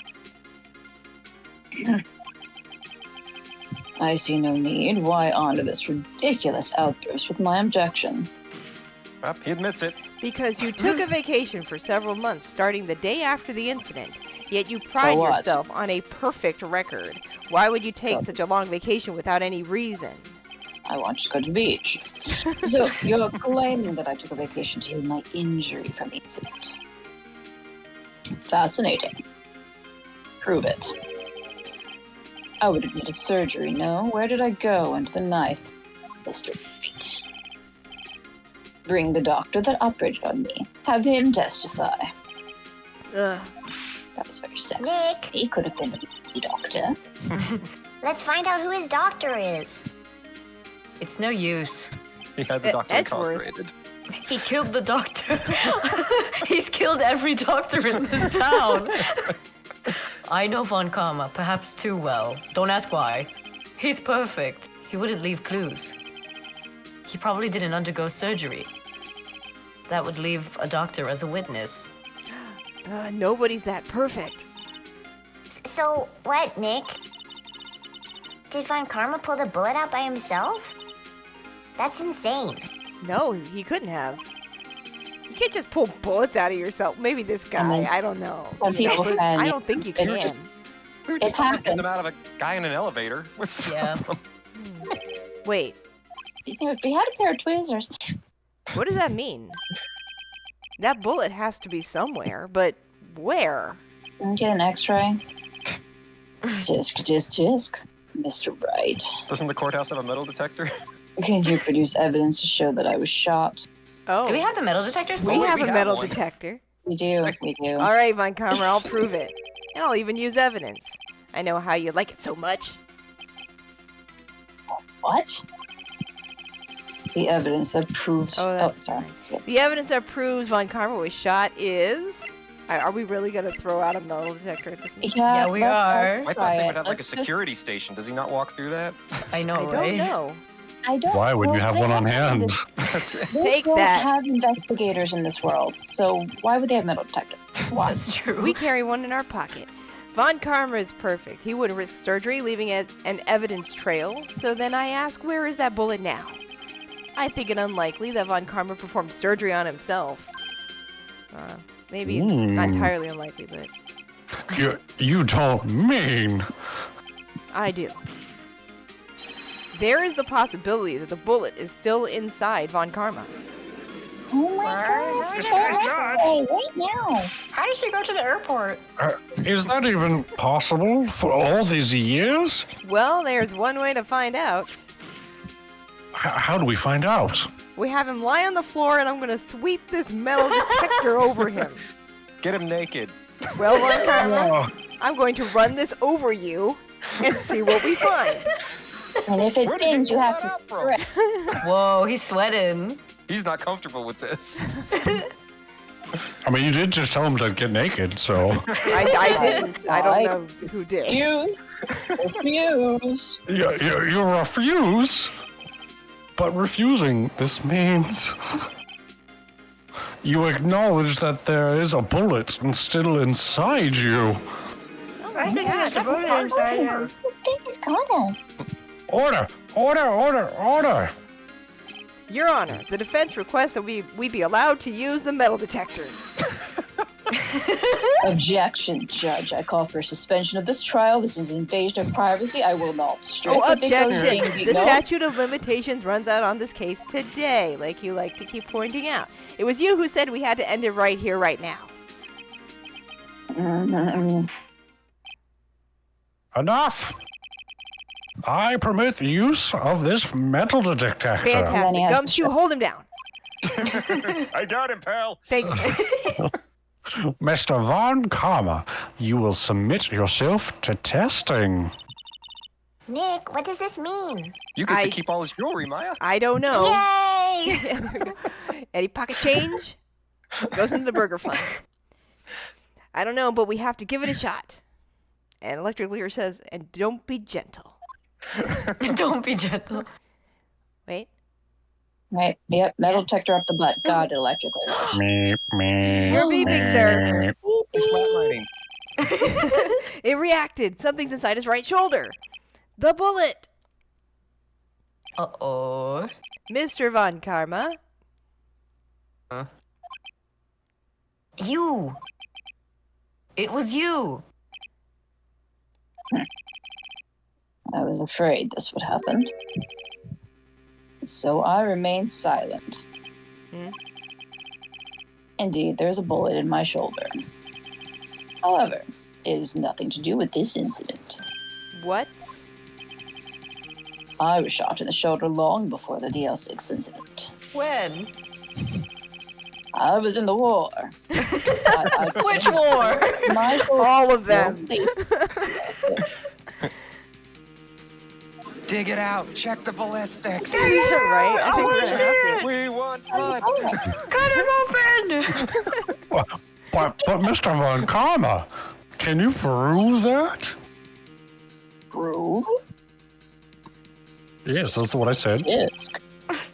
I see no need. Why honor this ridiculous outburst with my objection? Well, he admits it. Because you took a vacation for several months starting the day after the incident, yet you pride For what? yourself on a perfect record. Why would you take such a long vacation without any reason? I want to go to the beach. So you're claiming that I took a vacation to heal my injury from the incident. Fascinating. Prove it. I would have needed surgery, no? Where did I go into the knife? Mr. Wright. Bring the doctor that operated on me. Have him testify. Ugh. That was very sexist. Nick. He could have been the doctor. Let's find out who his doctor is. It's no use. He had the doctor Edgeworth. incarcerated. He killed the doctor. He's killed every doctor in this town. I know Von Karma, perhaps too well. Don't ask why. He's perfect. He wouldn't leave clues. He probably didn't undergo surgery. That would leave a doctor as a witness. Nobody's that perfect. So, what, Nick? Did Von Karma pull the bullet out by himself? That's insane. No, he couldn't have. You can't just pull bullets out of yourself. Maybe this guy. I don't know. Some You know, people but can. I don't think you It's can. just- We were It's just talking happened. him out of a guy in an elevator. What's the Yeah. problem? Wait, If he had a pair of tweezers. what does that mean? That bullet has to be somewhere, but where? Get an x-ray. Tisk. Mr. Wright. Doesn't the courthouse have a metal detector? Can you produce evidence to show that I was shot? Oh, Do we have the metal detectors? we Oh, wait, have we a have metal one. detector. We do. All right, Von Karma, I'll prove it. And I'll even use evidence. I know how you like it so much. What? The evidence that proves. Oh, that's sorry. The evidence that proves Von Karma was shot is... Are we really going to throw out a metal detector at this meeting? Yeah, we are. I thought try they it. would have like a Let's just- security station. Does he not walk through that? I know, I don't right? know. I don't. Why would you well, have they one on don't have hand? this- That's it. They Take don't that. have investigators in this world, so why would they have metal detector? Why? That's true. We carry one in our pocket. Von Karma is perfect. He wouldn't risk surgery, leaving it an evidence trail. So then I ask, where is that bullet now? I think it unlikely that Von Karma performed surgery on himself. Maybe not entirely unlikely, but You don't mean. I do. There is the possibility that the bullet is still inside Von Karma. Oh my god, right now. How did she go to the airport? Is that even possible for all these years? Well, there's one way to find out. How do we find out? We have him lie on the floor, and I'm going to sweep this metal detector over him. Get him naked. Well, Von Karma, Oh, I'm going to run this over you and see what we find. And if it Where did you pings, you pull have that to up from? stretch. Whoa, he's sweating. He's not comfortable with this. I mean, you did just tell him to get naked, so. I didn't. I don't know who did. Refuse. You refuse? But refusing, this means. You acknowledge that there is a bullet still inside you. I think there's a bullet inside him. I think it's gonna. Order! Order! Order! Order! Your Honor, the defense requests that we be allowed to use the metal detector. Objection, Judge. I call for suspension of this trial. This is invasion of privacy. I will not strike Oh, the victim. objection! Ding, ding, The no. statute of limitations runs out on this case today, like you like to keep pointing out. It was you who said we had to end it right here, right now. Enough! I permit the use of this metal detector. Fantastic. has to Gumshoe, hold him down. I got him, pal. Thanks. Mr. Von Karma, you will submit yourself to testing. Nick, what does this mean? You get I- to keep all his jewelry, Maya. I don't know. Yay! Any pocket change goes into the burger fund. I don't know, but we have to give it a shot. And Electric Lear says, and don't be gentle. Don't be gentle. Wait. Right. Yep. Metal detector up the butt. God, electrical. Me, me. You're beeping, sir. He's flatlining. It reacted. Something's inside his right shoulder. The bullet. Uh-oh. Mr. Von Karma. You. It was you. I was afraid this would happen. So I remained silent. Hmm? Indeed, there's a bullet in my shoulder. However, it has nothing to do with this incident. What? I was shot in the shoulder long before the DL6 incident. When? I was in the war. Which war? My shoulder All of them. Dig it out. Check the ballistics. Right? I think we're gonna have to. We want blood. Cut him open! But Mr. Von Karma, can you prove that? Prove? Yes, that's what I said. Yes.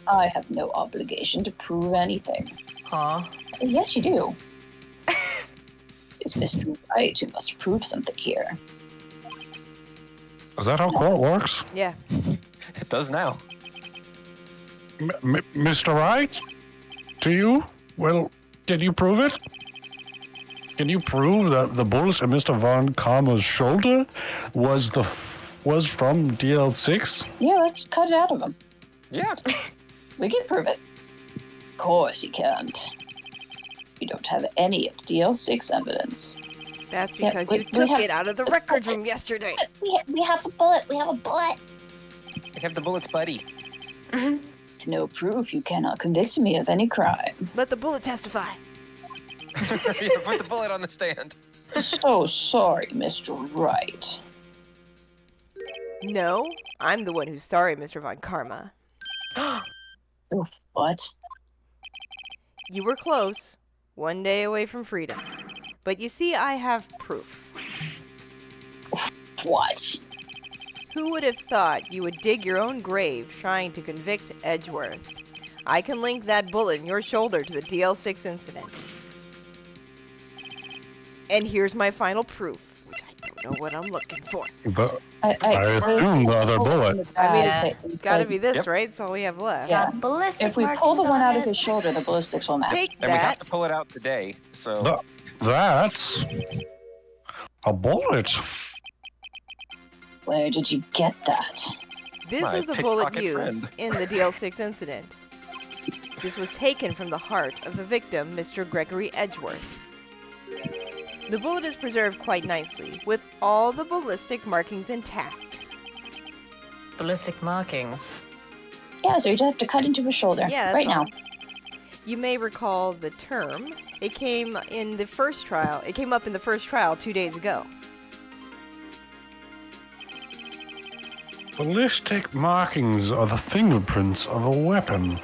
I have no obligation to prove anything. Huh? Yes, you do. It's Mr. Wright who must prove something here. Is that how court works? Yeah. It does now. Mr. Wright? To you? Well, can you prove it? Can you prove that the bullet in Mr. Von Karma's shoulder was from DL6? Yeah, let's cut it out of him. Yeah. We can prove it. Of course you can't. You don't have any of the DL6 evidence. That's Yeah, because we- you we took have- it out of the records from yesterday. We have a bullet. We have a bullet. We have the bullets, buddy. To no proof, you cannot convict me of any crime. Let the bullet testify. Yeah, put the bullet on the stand. So sorry, Mr. Wright. No, I'm the one who's sorry, Mr. Von Karma. What? You were close, one day away from freedom. But you see, I have proof. What? Who would have thought you would dig your own grave trying to convict Edgeworth? I can link that bullet in your shoulder to the DL6 incident. And here's my final proof, which I don't know what I'm looking for. But I assume the other bullet. I mean, Yeah. it's gotta be this, Yep. right? That's all we have left. Yeah. Ballistic If we pull the one out of his shoulder, the ballistics will match. Take And we have that. to pull it out today. So That's a bullet. Where did you get that? This My is the bullet pickpocket used friend. in the DL6 incident. This was taken from the heart of the victim, Mr. Gregory Edgeworth. The bullet is preserved quite nicely, with all the ballistic markings intact. ballistic markings. Yeah, so you just have to cut into his shoulder. Yeah, that's right all. now. You may recall the term. It came in the first trial. It came up in the first trial 2 days ago. Ballistic markings are the fingerprints of a weapon.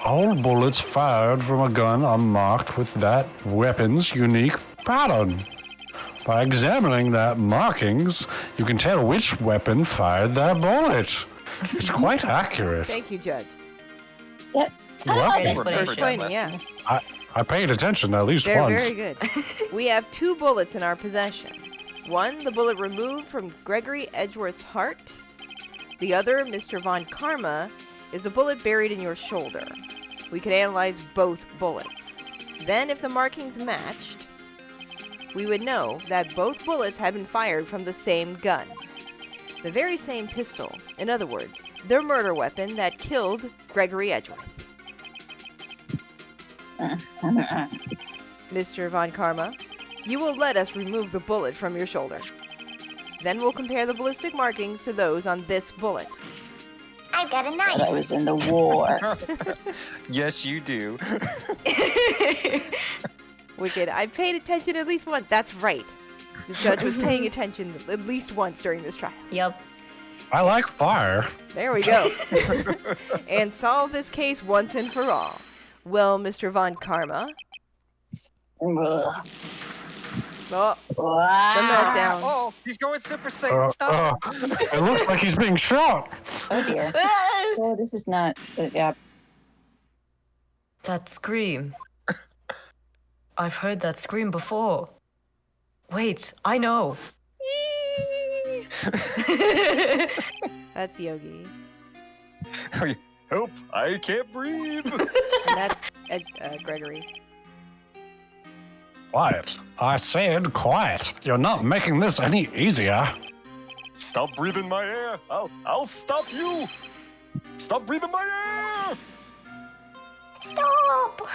All bullets fired from a gun are marked with that weapon's unique pattern. By examining that markings, you can tell which weapon fired that bullet. It's quite accurate. Thank you, Judge. Yeah. You're I welcome. don't know Remember that. that Explaining, yeah. I paid attention at least They're once. very good. We have 2 bullets in our possession. One, the bullet removed from Gregory Edgeworth's heart. The other, Mr. Von Karma, is a bullet buried in your shoulder. We could analyze both bullets. Then, if the markings matched, we would know that both bullets had been fired from the same gun. The very same pistol. In other words, the murder weapon that killed Gregory Edgeworth. Mr. Von Karma, you will let us remove the bullet from your shoulder. Then we'll compare the ballistic markings to those on this bullet. I've got a But I knife. was in the war. yes, you do. Wicked. I paid attention at least once. That's right. The judge was paying attention at least once during this trial. Yep. I like fire. There we go. And solve this case once and for all. Well, Mr. Von Karma. Ugh. Oh, the Wow. meltdown. Oh, he's going Super Saiyan. Stop. It looks like he's being shot. Oh dear. Oh, this is not. Yeah. That scream. I've heard that scream before. Wait, I know. That's Yogi. Help! I can't breathe! And that's Gregory. Quiet. I said quiet. You're not making this any easier. Stop breathing my air! I'll stop you! Stop breathing my air! Stop!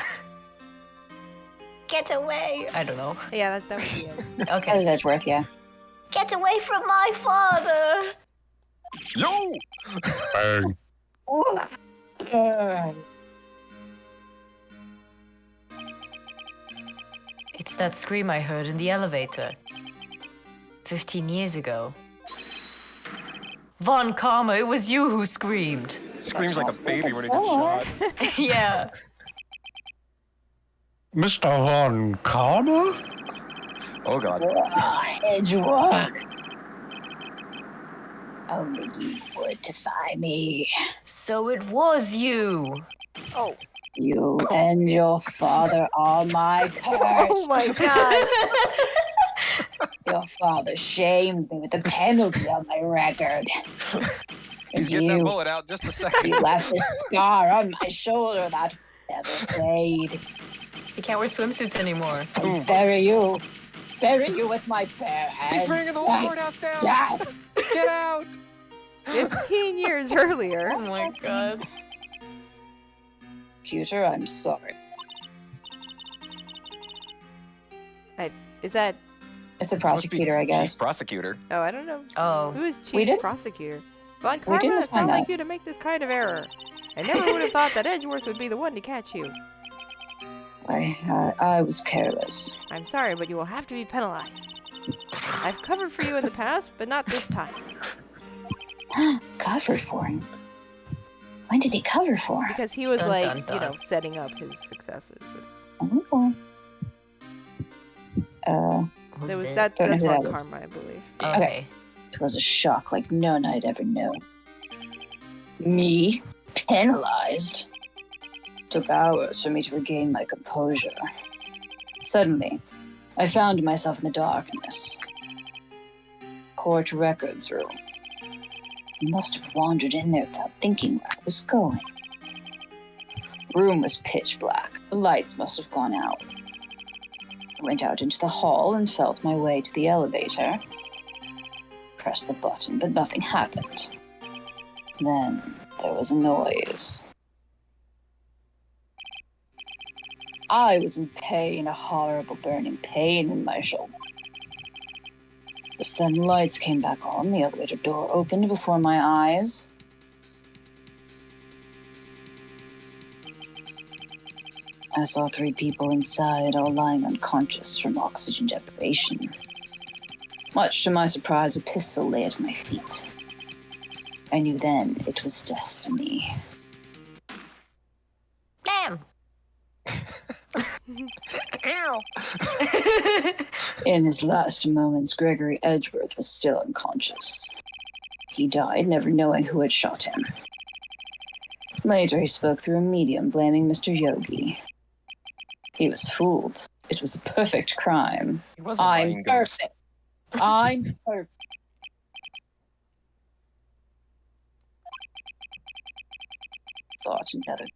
Get away! I don't know. Yeah, that would be it. That Okay. is Edgeworth, yeah. Get away from my father! Yo! Bang. It's that scream I heard in the elevator. 15 years ago. Von Karma, it was you who screamed. Screams like a baby when he gets Oh. shot. Yeah. Mr. Von Karma? Oh god. Edgeworth. Only you would defy me. So it was you. Oh. You and your father are my curse. Oh my god. Your father shamed me with the penalty on my record. He's And getting that you, bullet out just a second. you left a scar on my shoulder that never fade. You can't wear swimsuits anymore. I'll bury you. Bury you with my bare hands. He's bringing the whole courthouse down. Yeah. Get out! 15 years earlier. Oh my god. Cuter, I'm sorry. Is that... It's a prosecutor, I Chief guess. prosecutor. Oh, I don't know. Oh. Who is We chief did- prosecutor? Von we Karma, didn't it's not find like out. you to make this kind of error. I never would have thought that Edgeworth would be the one to catch you. I was careless. I'm sorry, but you will have to be penalized. I've covered for you in the past, but not this time. Covered for him. When did he cover for? Because he was Dun, like, dun, you dun. know, setting up his successors. Okay. Who's There was this? that. Don't know That's who Von that is. Karma, I believe. Okay. It was a shock like none I'd ever known. Me? Penalized? Took hours for me to regain my composure. Suddenly, I found myself in the darkness. court records room. I must have wandered in there without thinking where I was going. The room was pitch black. The lights must have gone out. I went out into the hall and felt my way to the elevator. Pressed the button, but nothing happened. Then there was a noise. I was in pain, a horrible burning pain in my shoulder. Just then the lights came back on, the elevator door opened before my eyes. I saw 3 people inside, all lying unconscious from oxygen deprivation. Much to my surprise, a pistol lay at my feet. I knew then it was destiny. Bam! Ow! In his last moments, Gregory Edgeworth was still unconscious. He died, never knowing who had shot him. Later, he spoke through a medium, blaming Mr. Yogi. He was fooled. It was a perfect crime. He was a lying I'm ghost. perfect. I'm perfect. Thought another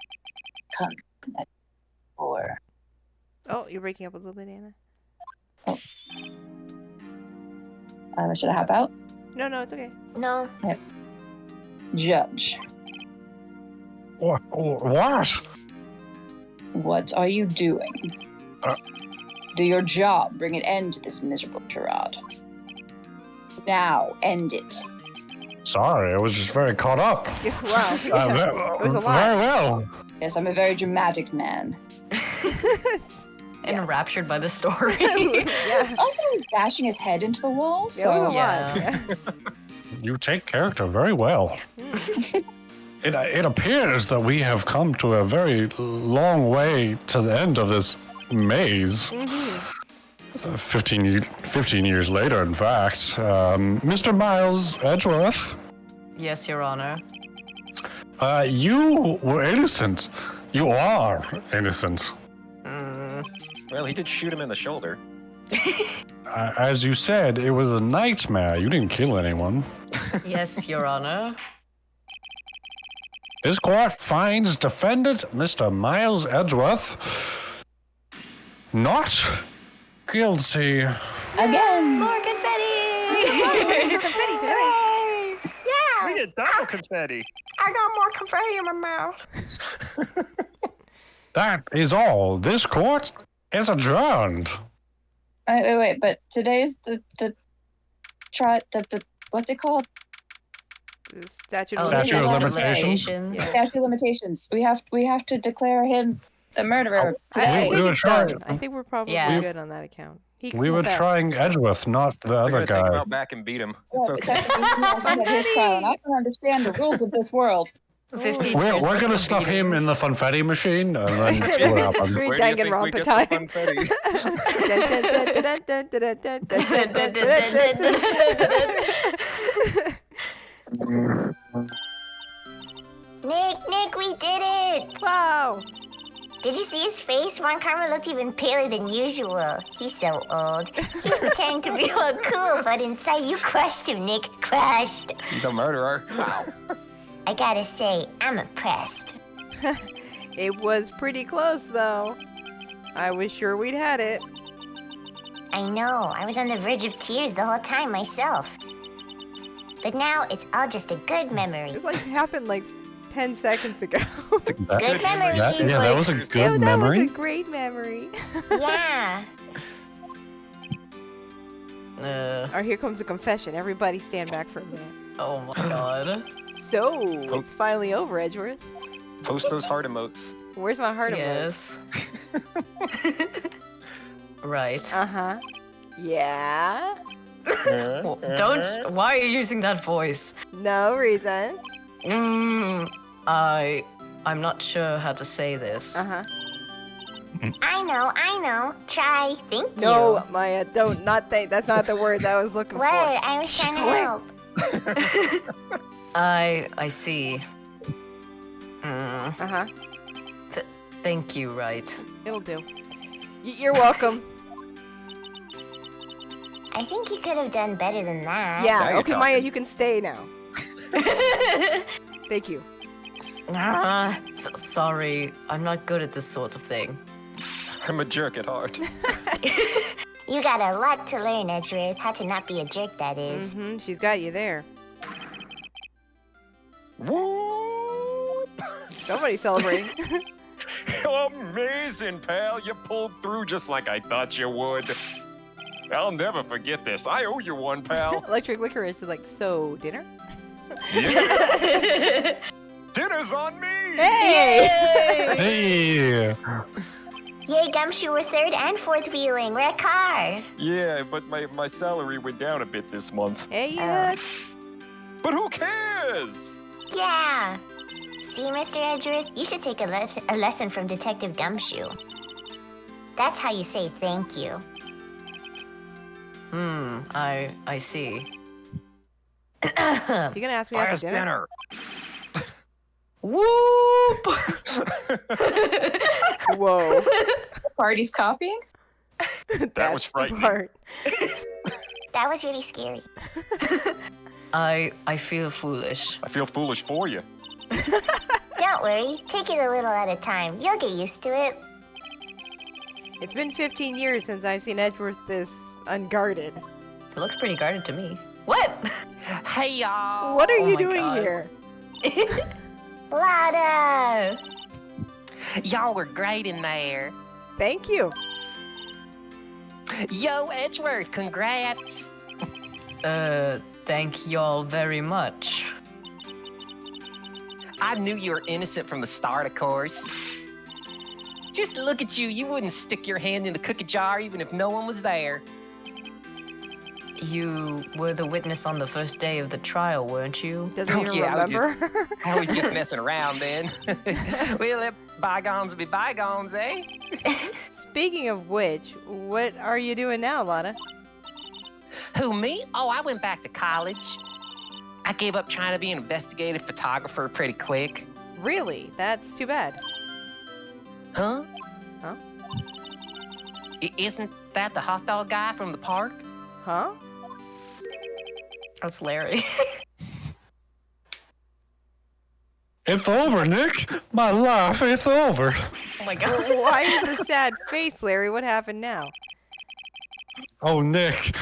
come or Oh, you're breaking up a little bit, Anna. should I hop out? No, it's okay. No. Judge, What? what are you doing? Uh. Do your job. Bring an end to this miserable charade. Now, end it. Sorry, I was just very caught up. Wow. Yeah. It was a lot. Very well. Yes, I'm a very dramatic man. Enraptured by the story. Yeah. Also, he's bashing his head into the wall, Yeah, it was a so lot. Yeah. Yeah. You take character very well. It appears that we have come to a very long way to the end of this maze. 15 years later, in fact. Mr. Miles Edgeworth, Yes, Your Honor. you were innocent. You are innocent. Well, he did shoot him in the shoulder. As you said, it was a nightmare. You didn't kill anyone. Yes, Your Honor. This court finds defendant Mr. Miles Edgeworth not guilty. again. More confetti! Confetti today. Yeah! We get double confetti. I got more confetti in my mouth. That is all. This court is adjourned. Wait, but today's the what's it called? Statute Oh, of Statute of limitations. limitations. Yeah. Statute of limitations. We have to declare him the murderer. I today. think We were it's trying- done. I think we're probably Yeah. good on that account. He We were confessed, trying so- Edgeworth, not the We're other gonna take him guy. out back and beat him. Yeah, It's it's okay. actually his trial, and I don't understand the rules of this world. 15 We're years worth gonna of stuff him in beatings. the funfetti machine and then see what happens. Very Where do you think Danganronpa we get time. the confetti? Nick, we did it! Wow. Did you see his face? Ron Karma looked even paler than usual. He's so old. He's pretending to be all cool, but inside you crushed him, Nick. Crushed. He's a murderer. I gotta say, I'm impressed. It was pretty close, though. I was sure we'd had it. I know, I was on the verge of tears the whole time myself. But now it's all just a good memory. It happened 10 seconds ago. Good memory. That was a Yeah, good that was memory. a great memory. Yeah. Alright, here comes the confession. Everybody stand back for a minute. Oh my god. So, it's finally over, Edgeworth. Post those heart emotes. Where's my heart emoji? Yes. Right. Uh-huh. Yeah? Well, don't. Why are you using that voice? No reason. I'm not sure how to say this. Uh-huh. I know. Try. Thank you. No, Maya, don't not think. That's not the word that I was looking What? for. I was trying to help. I see. Uh-huh. Thank you, Wright. It'll do. You're welcome. I I think you could have done better than that. Now Yeah, you're okay, Maya, talking. you can stay now. Thank you. Sorry, I'm not good at this sort of thing. I'm a jerk at heart. You got a lot to learn, Edgeworth. How to not be a jerk, that is. Mm-hmm, she's got you there. Whoop! Somebody's celebrating. Amazing, pal. You pulled through just like I thought you would. I'll never forget this. I owe you one, pal. Electric Licorice is like, so, dinner? Yeah. Dinner's on me! Hey! Hey! Yay, Gumshoe, we're third and fourth wheeling. We're a car. Yeah, but my salary went down a bit this month. Hey, But who cares? Yeah. See, Mr. Edgeworth, you should take a lesson from Detective Gumshoe. That's how you say thank you. I see. is he gonna ask me out Buy to us dinner? dinner. Whoop! Whoa. Party's copying? That That's was the frightening. part. That was really scary. I feel foolish. I feel foolish for you. Don't worry. Take it a little at a time. You'll get used to it. It's been 15 years since I've seen Edgeworth this unguarded. It looks pretty guarded to me. What? Hey, y'all. What are Oh you my doing God. here? Lada! Y'all were great in there. Thank you. Yo, Edgeworth, congrats. Thank y'all very much. I knew you were innocent from the start, of course. Just look at you. You wouldn't stick your hand in the cookie jar even if no one was there. You were the witness on the first day of the trial, weren't you? Doesn't Oh, even yeah, I was remember. I was just messing around then. Well, let bygones be bygones, eh? Speaking of which, what are you doing now, Lana? Who, me? Oh, I went back to college. I gave up trying to be an investigative photographer pretty quick. Really? That's too bad. Huh? Huh? Isn't that the hot dog guy from the park? Huh? That's Larry. It's over, Nick. My life is over. Oh my god. Why the sad face, Larry? What happened now? Oh, Nick,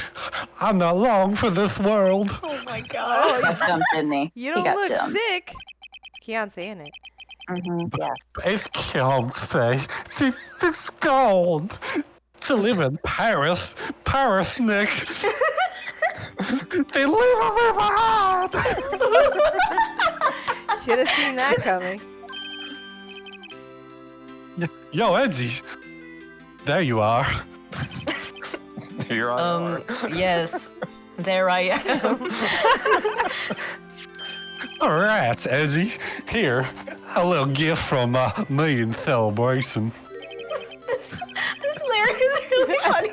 I'm not long for this world. Oh my god. Got dumped, didn't he? You He don't got look dumped. sick. It's Keon saying it. Yeah. It's can't say. She's gone. To live in Paris. Paris, Nick. They leave me behind. Should have seen that coming. Yo, Edgy. There you are. Here I are. Yes. There I am. All right, Edgy. Here, a little gift from me in celebration. This Larry is really funny.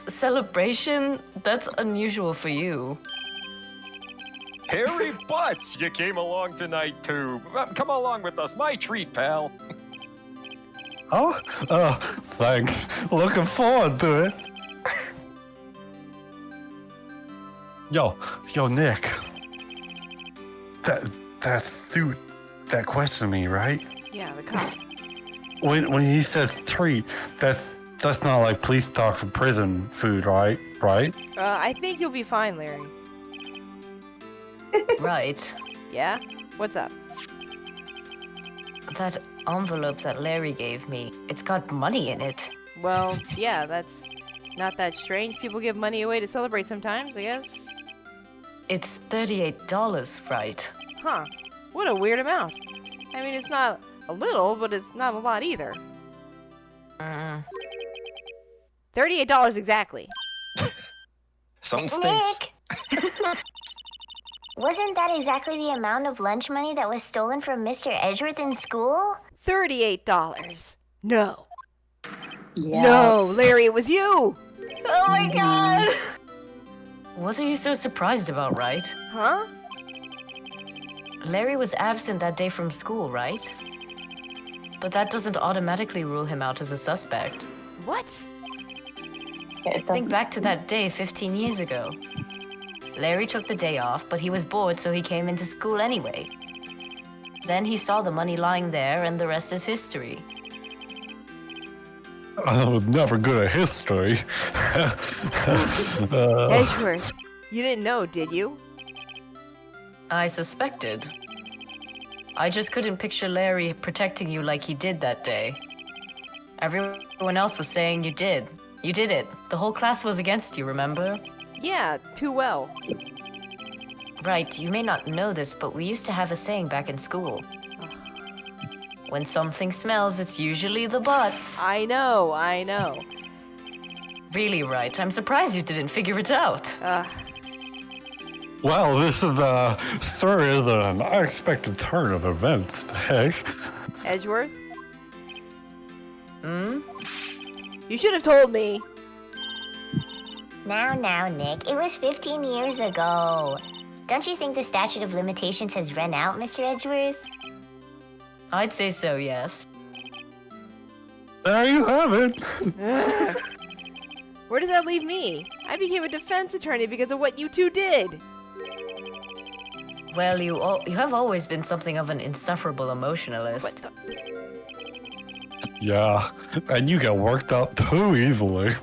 Celebration? That's unusual for you. Harry Butts, you came along tonight too. Come along with us. My treat, pal. Oh, thanks. Looking forward to it. Yo, Nick. That suit that questioned me, right? Yeah, the cop. When he says treat, that's not like police talk for prison food, right? Right? I think you'll be fine, Larry. Right. Yeah? What's up? That envelope that Larry gave me, it's got money in it. Well, yeah, that's not that strange. People give money away to celebrate sometimes, I guess. It's $38, right? Huh. What a weird amount. I mean, it's not a little, but it's not a lot either. $38 exactly. Something stinks. Nick! Wasn't that exactly the amount of lunch money that was stolen from Mr. Edgeworth in school? $38. No. Yeah. No, Larry, it was you! Oh my god! What are you so surprised about, right? Huh? Larry was absent that day from school, right? But that doesn't automatically rule him out as a suspect. What? Think back to that day 15 years ago. Larry took the day off, but he was bored, so he came into school anyway. Then he saw the money lying there, and the rest is history. I was never good at history. Edgeworth, you didn't know, did you? I suspected. I just couldn't picture Larry protecting you like he did that day. Everyone else was saying you did. You did it. The whole class was against you, remember? Yeah, too well. Right, you may not know this, but we used to have a saying back in school. When something smells, it's usually the butts. I know. Really, Wright, I'm surprised you didn't figure it out. Well, this is certainly an unexpected turn of events, hey? Edgeworth, Hmm? you should have told me. Now, Nick. It was 15 years ago. Don't you think the statute of limitations has run out, Mr. Edgeworth? I'd say so, yes. There you have it. Where does that leave me? I became a defense attorney because of what you two did. Well, you have always been something of an insufferable emotionalist. What the- Yeah, and you get worked up too easily,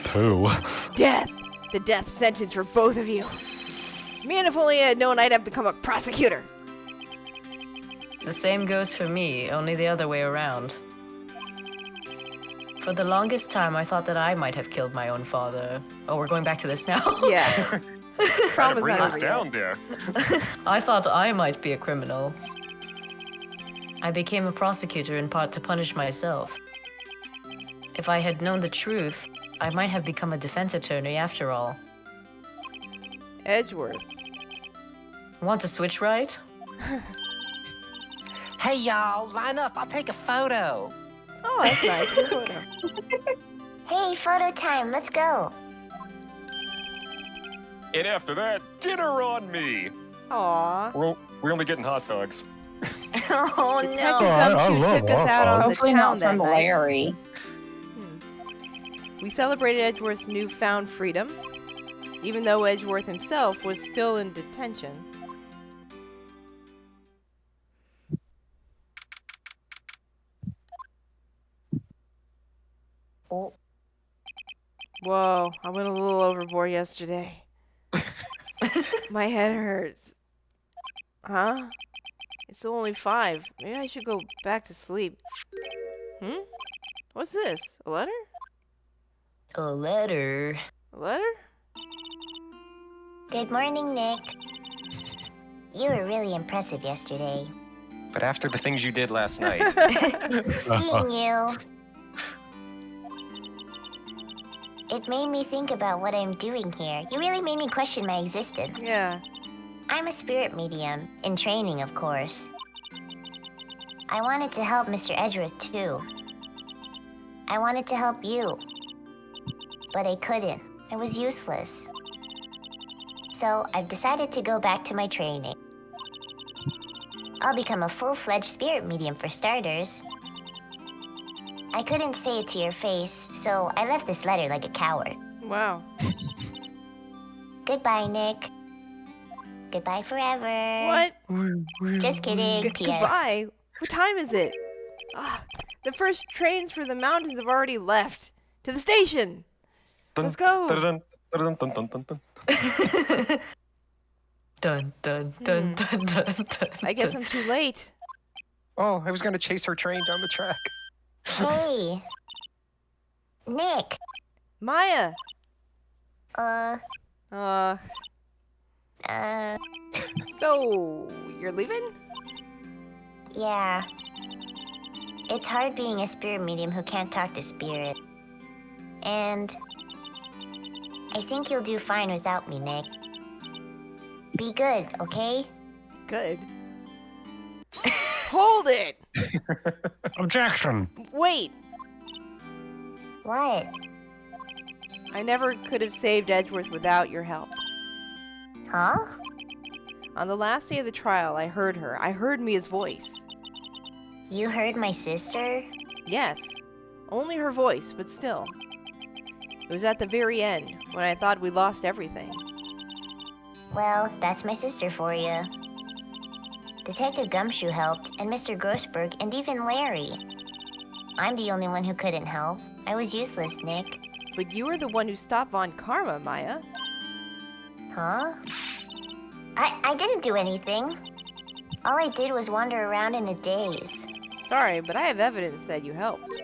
too. Death! The death sentence for both of you. Man, if only I had known I'd have become a prosecutor. The same goes for me, only the other way around. For the longest time, I thought that I might have killed my own father. Oh, we're going back to this now? Yeah. Trying to Trauma's bring not us over yet. down there. I thought I might be a criminal. I became a prosecutor in part to punish myself. If I had known the truth, I might have become a defense attorney after all. Edgeworth. Want to switch, right? Hey, y'all, line up. I'll take a photo. Oh, that's nice. Good photo. Hey, photo time. Let's go. And after that, dinner on me. Aw. We're only getting hot dogs. Oh, Detective no. I Gumshoe love took us out hot on the Hopefully town not that from night. Larry. We celebrated Edgeworth's newfound freedom, even though Edgeworth himself was still in detention. Oh. Whoa, I went a little overboard yesterday. My head hurts. Huh? It's only 5. Maybe I should go back to sleep. What's this? A letter? A letter. A letter? Good morning, Nick. You were really impressive yesterday. But after the things you did last night, Seeing you. It made me think about what I'm doing here. You really made me question my existence. Yeah. I'm a spirit medium, in training, of course. I wanted to help Mr. Edgeworth, too. I wanted to help you. But I couldn't. I was useless. So I've decided to go back to my training. I'll become a full-fledged spirit medium for starters. I couldn't say it to your face, so I left this letter like a coward. Wow. Goodbye, Nick. Goodbye forever. What? Just kidding. PS. Goodbye. What time is it? Ah, the first trains for the mountains have already left. To the station. Let's go. Dun, dun, dun, dun, dun, dun. Dun, dun, dun, dun, dun, dun. I guess I'm too late. Oh, I was gonna chase her train down the track. Hey. Nick. Maya. Uh, So you're leaving? yeah. It's hard being a spirit medium who can't talk to spirit. And I think you'll do fine without me, Nick. Be good, okay? Good. Hold it. Objection. Wait. What? I never could have saved Edgeworth without your help. Huh? On the last day of the trial, I heard her. I heard Mia's voice. You heard my sister? Yes. Only her voice, but still. It was at the very end, when I thought we lost everything. Well, that's my sister for you. Detective Gumshoe helped, and Mr. Grossberg, and even Larry. I'm the only one who couldn't help. I was useless, Nick. But you were the one who stopped Von Karma, Maya. Huh? I didn't do anything. All I did was wander around in a daze. Sorry, but I have evidence that you helped.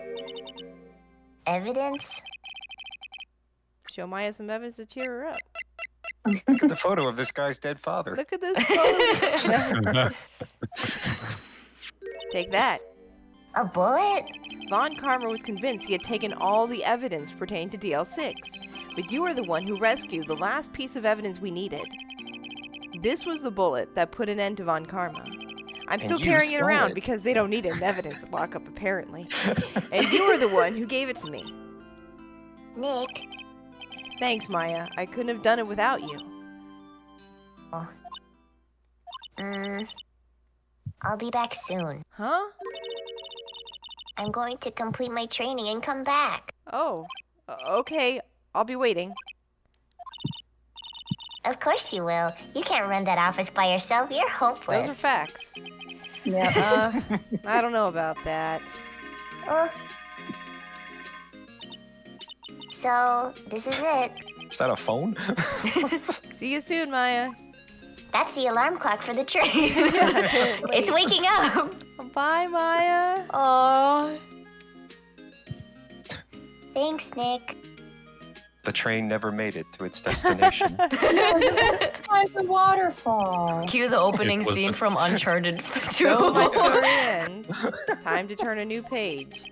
Evidence? Show Maya some evidence to cheer her up. Look at the photo of this guy's dead father. Look at this photo. Take that. A bullet? Von Karma was convinced he had taken all the evidence pertaining to DL6, but you are the one who rescued the last piece of evidence we needed. This was the bullet that put an end to Von Karma. I'm still you carrying it stole around it. because they don't need an evidence lockup, apparently. And you were the one who gave it to me. Nick. Thanks, Maya. I couldn't have done it without you. I'll be back soon. Huh? I'm going to complete my training and come back. Oh, okay. I'll be waiting. Of course you will. You can't run that office by yourself. You're hopeless. Those are facts. Yeah. I don't know about that. Oh. So, this is it. Is that a phone? See you soon, Maya. That's the alarm clock for the train. apparently. It's waking up. Bye, Maya. Aww. Thanks, Nick. The train never made it to its destination. Find the waterfall. Cue the opening It was scene the- from Uncharted 2. So my story ends. Time to turn a new page.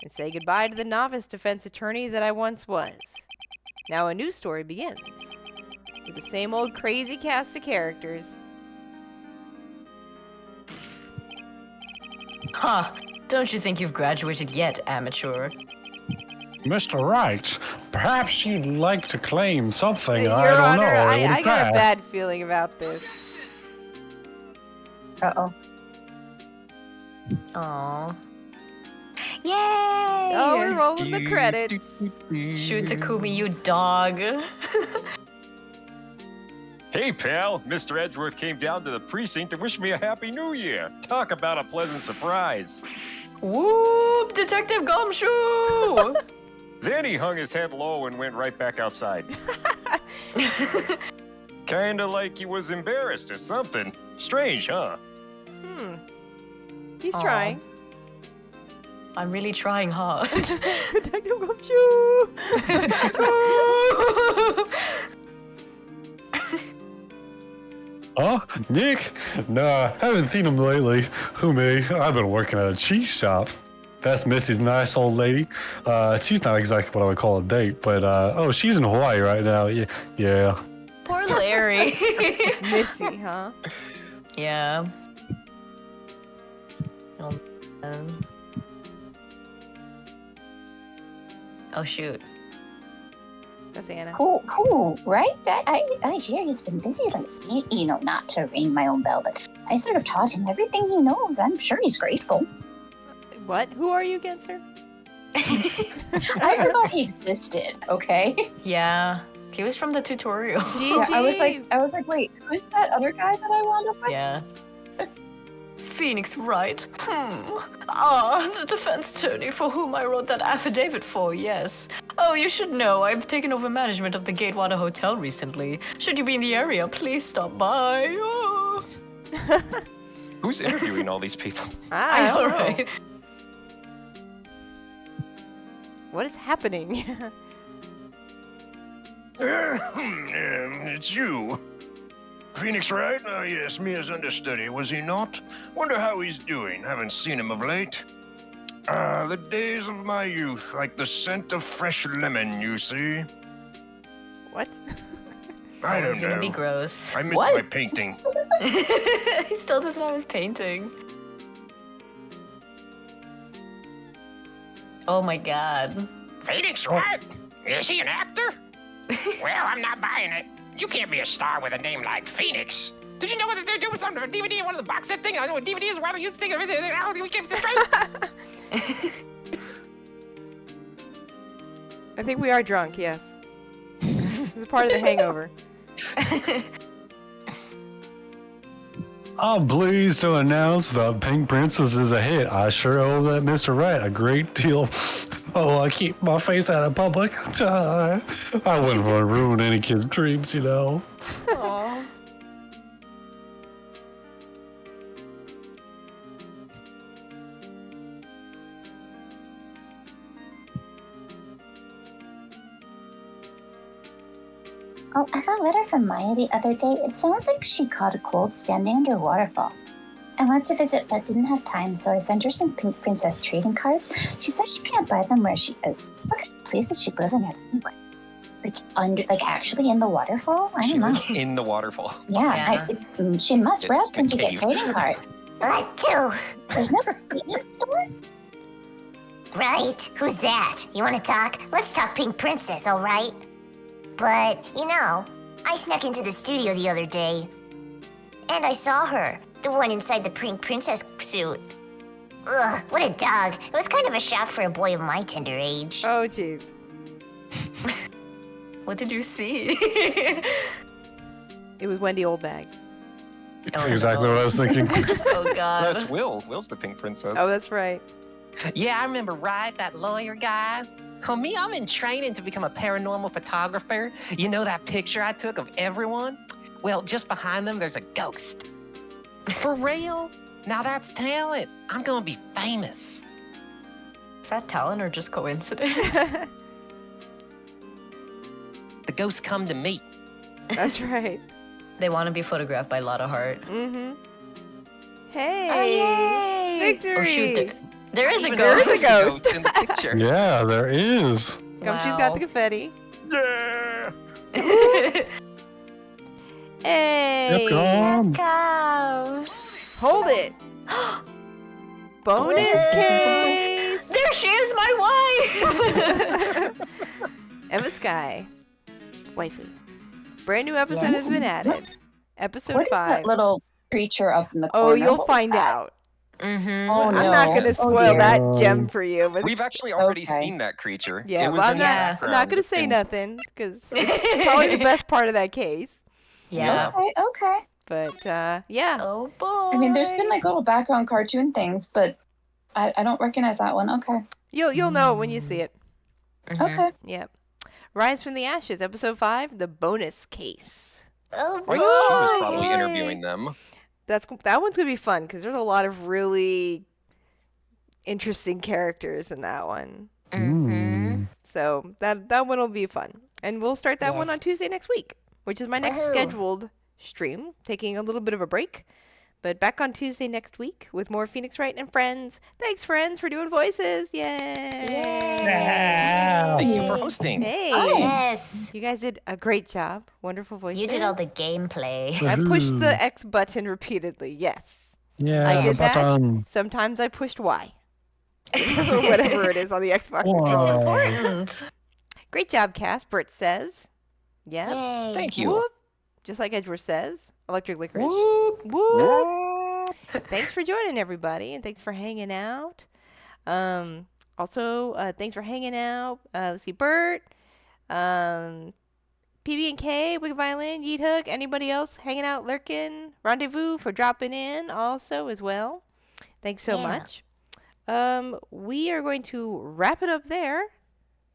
And say goodbye to the novice defense attorney that I once was. Now a new story begins. With the same old crazy cast of characters. Huh. Don't you think you've graduated yet, amateur? Mr. Wright, perhaps you'd like to claim something, Your I don't Honor, know. I got a bad feeling about this. Uh-oh. Aww. Yay! Oh, we're rolling the credits. Shoot Takumi, you dog. Hey, pal. Mr. Edgeworth came down to the precinct to wish me a happy new year. Talk about a pleasant surprise. Whoop! Detective Gumshoe! Then he hung his head low and went right back outside. Kinda like he was embarrassed or something. Strange, huh? He's Aw. trying. I'm really trying hard. Detective Gumshoe! Huh? Nick? Nah, haven't seen him lately. Who me? I've been working at a cheese shop. That's Missy's nice old lady. She's not exactly what I would call a date, but oh, she's in Hawaii right now. Yeah. Poor Larry. Missy, huh? Yeah. Oh, man. Oh shoot. That's Anna. Cool, right? I hear he's been busy lately. You know, not to ring my own bell, but I sort of taught him everything he knows. I'm sure he's grateful. What? Who are you again, sir? I forgot he existed, okay? Yeah. He was from the tutorial. Yeah, I was like, wait, who's that other guy that I wound up with? Yeah. Phoenix Wright. The defense attorney for whom I wrote that affidavit for, yes. Oh, you should know, I've taken over management of the Gatewater Hotel recently. Should you be in the area, please stop by. Oh. Who's interviewing all these people? I know, don't know. right? What is happening? It's you. Phoenix Wright? Oh, yes, me as understudy, was he not? Wonder how he's doing. Haven't seen him of late. The days of my youth, like the scent of fresh lemon, you see. What? I don't It's gonna be know. gross. I miss What? my painting. He still doesn't have his painting. Oh my god. Phoenix Wright? Is he an actor? Well, I'm not buying it. You can't be a star with a name like Phoenix. Did you know what they're doing on the DVD? One of the box set thing? I know what DVD is. Why don't you think of it? How do we get this straight? I think we are drunk, yes. This is part of the hangover. I'm pleased to announce the Pink Princess is a hit. I sure owe that Mr. Wright a great deal. Oh, I keep my face out of public. I wouldn't want to ruin any kid's dreams, you know. Aw. Oh, I got a letter from Maya the other day. It sounds like she caught a cold standing under a waterfall. I wanted to visit but didn't have time, so I sent her some Pink Princess trading cards. She says she can't buy them where she is. What kind of place is she living at anyway? Like actually in the waterfall? I She don't know. lives in the waterfall. Yeah, she must. Where else can she get cave. trading cards? Right, too. There's no convenience store? Right? Who's that? You want to talk? Let's talk Pink Princess, all right? But, you know, I snuck into the studio the other day, and I saw her, the one inside the Pink Princess suit. Ugh, what a dog. It was kind of a shock for a boy of my tender age. Oh, jeez. What did you see? It was Wendy Oldbag. Oh, Exactly no. what I was thinking. Oh, God. That's Will. Will's the Pink Princess. Oh, that's right. Yeah, I remember Wright, that lawyer guy. Oh, me, I'm in training to become a paranormal photographer. You know that picture I took of everyone? Well, just behind them, there's a ghost. For real? Now that's talent. I'm gonna be famous. Is that talent or just coincidence? The ghosts come to me. That's right. They want to be photographed by Lotta Hart. Mm-hmm. Hey! Oh, yay! Victory! Oh, shoot. There is a Even There ghost. is a there's ghost. in the picture. Yeah, there is. Gumshoe's got the Wow. confetti. Yeah! Hey! Yep, come. Cow. Hold it. Bonus case. There she is, my wife. Emma Sky, wifey. Brand new episode has been added. Episode What is 5. that little creature up in the Oh, corner? you'll What was find that? out. Mm-hmm. Oh, I'm not no. gonna Oh, spoil dear. that gem for you, but We've actually already Okay. seen that creature. yeah, it was well, in the not- I'm not background gonna say in- nothing because it's probably the best part of that case. Yeah. Okay, okay. But yeah, Oh, boy. I mean, there's been like little background cartoon things, but I don't recognize that one. Okay. you'll know it when you see it. Mhm. Okay. Yep. Rise from the Ashes, episode 5, the bonus case. Oh, I think she was Boy, probably boy. interviewing them. That one's gonna be fun because there's a lot of really interesting characters in that one. Mhm. So that one will be fun, and we'll start that one Yes. on Tuesday next week, which is my next Woohoo. scheduled stream. Taking a little bit of a break, but back on Tuesday next week with more Phoenix Wright and friends. Thanks, friends, for doing voices. Yay! Thank you for hosting. Hey, Yes. you guys did a great job. Wonderful voices. You did all the gameplay. I pushed Woohoo. the X button repeatedly. Yes. Yeah, I did that. button. Sometimes I pushed Y. Whatever it is on the Xbox. Wow. controller. Important. Great job, Cass. Britt says. Yeah. Yay. Thank you. Whoop. Just like Edgeworth says. Electric Licorice. Whoop. Thanks for joining, everybody, and thanks for hanging out. Also, thanks for hanging out. Let's see, Bert, PB&K, Wicked Violin, Yeet Hook, anybody else hanging out, lurking, Rendezvous for dropping in also as well. Thanks so Yeah. much. We are going to wrap it up there.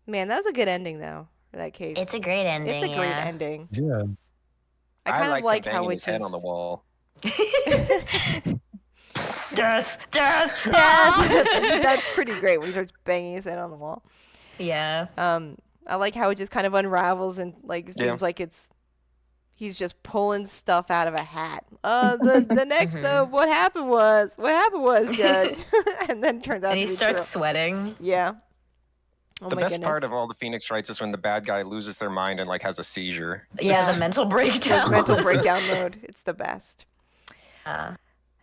Man, that was a good ending, though, for that case. It's a great ending. It's a great yeah. ending. Yeah. I kind of like him how banging it's his head just... on the wall. Death, death. Yeah, that's pretty great when he starts banging his head on the wall. Yeah. I like how it just kind of unravels and like it Yeah. seems like he's just pulling stuff out of a hat. The next what happened was Judge, and then turns out And to he be starts true. sweating. Yeah. Oh The my best goodness. part of all the Phoenix Wrights is when the bad guy loses their mind and like has a seizure. Yeah, the mental His breakdown. mental breakdown mode. It's the best. Uh,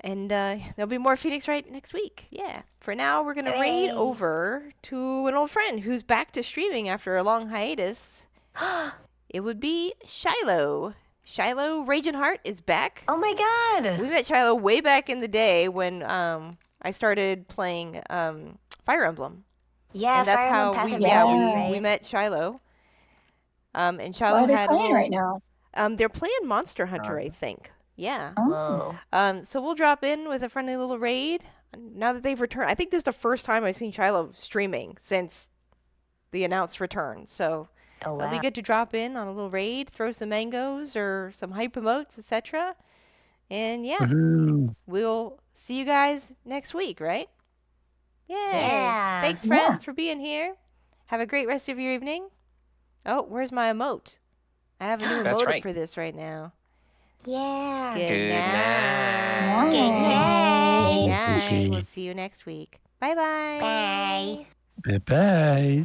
And there'll be more Phoenix Wright next week. Yeah. For now, we're going to raid Hooray. over to an old friend who's back to streaming after a long hiatus. It would be Shiloh. Shiloh Raging Heart is back. oh my god. We met Shiloh way back in the day when I started playing Fire Emblem. Yeah, and that's Fire how Emblem Path we of yeah Radiance, we right? we met Shiloh. And What Shiloh are they had a playing little. right now? They're playing Monster Hunter, I think. Yeah. Oh. Whoa. So we'll drop in with a friendly little raid now that they've returned. I think this is the first time I've seen Shiloh streaming since the announced return. So Oh, it'll be wow. good to drop in on a little raid, throw some mangoes or some hype emotes, etc. And yeah, Woohoo. we'll see you guys next week, right? Yay! Yeah. Thanks, friends, for being here. Have a great rest of your evening. Oh, where's my emote? I have a new That's emote right. for this right now. Yeah. Good night. Good night. Night. Spooky. We'll see you next week. Bye-bye. Bye. Bye bye.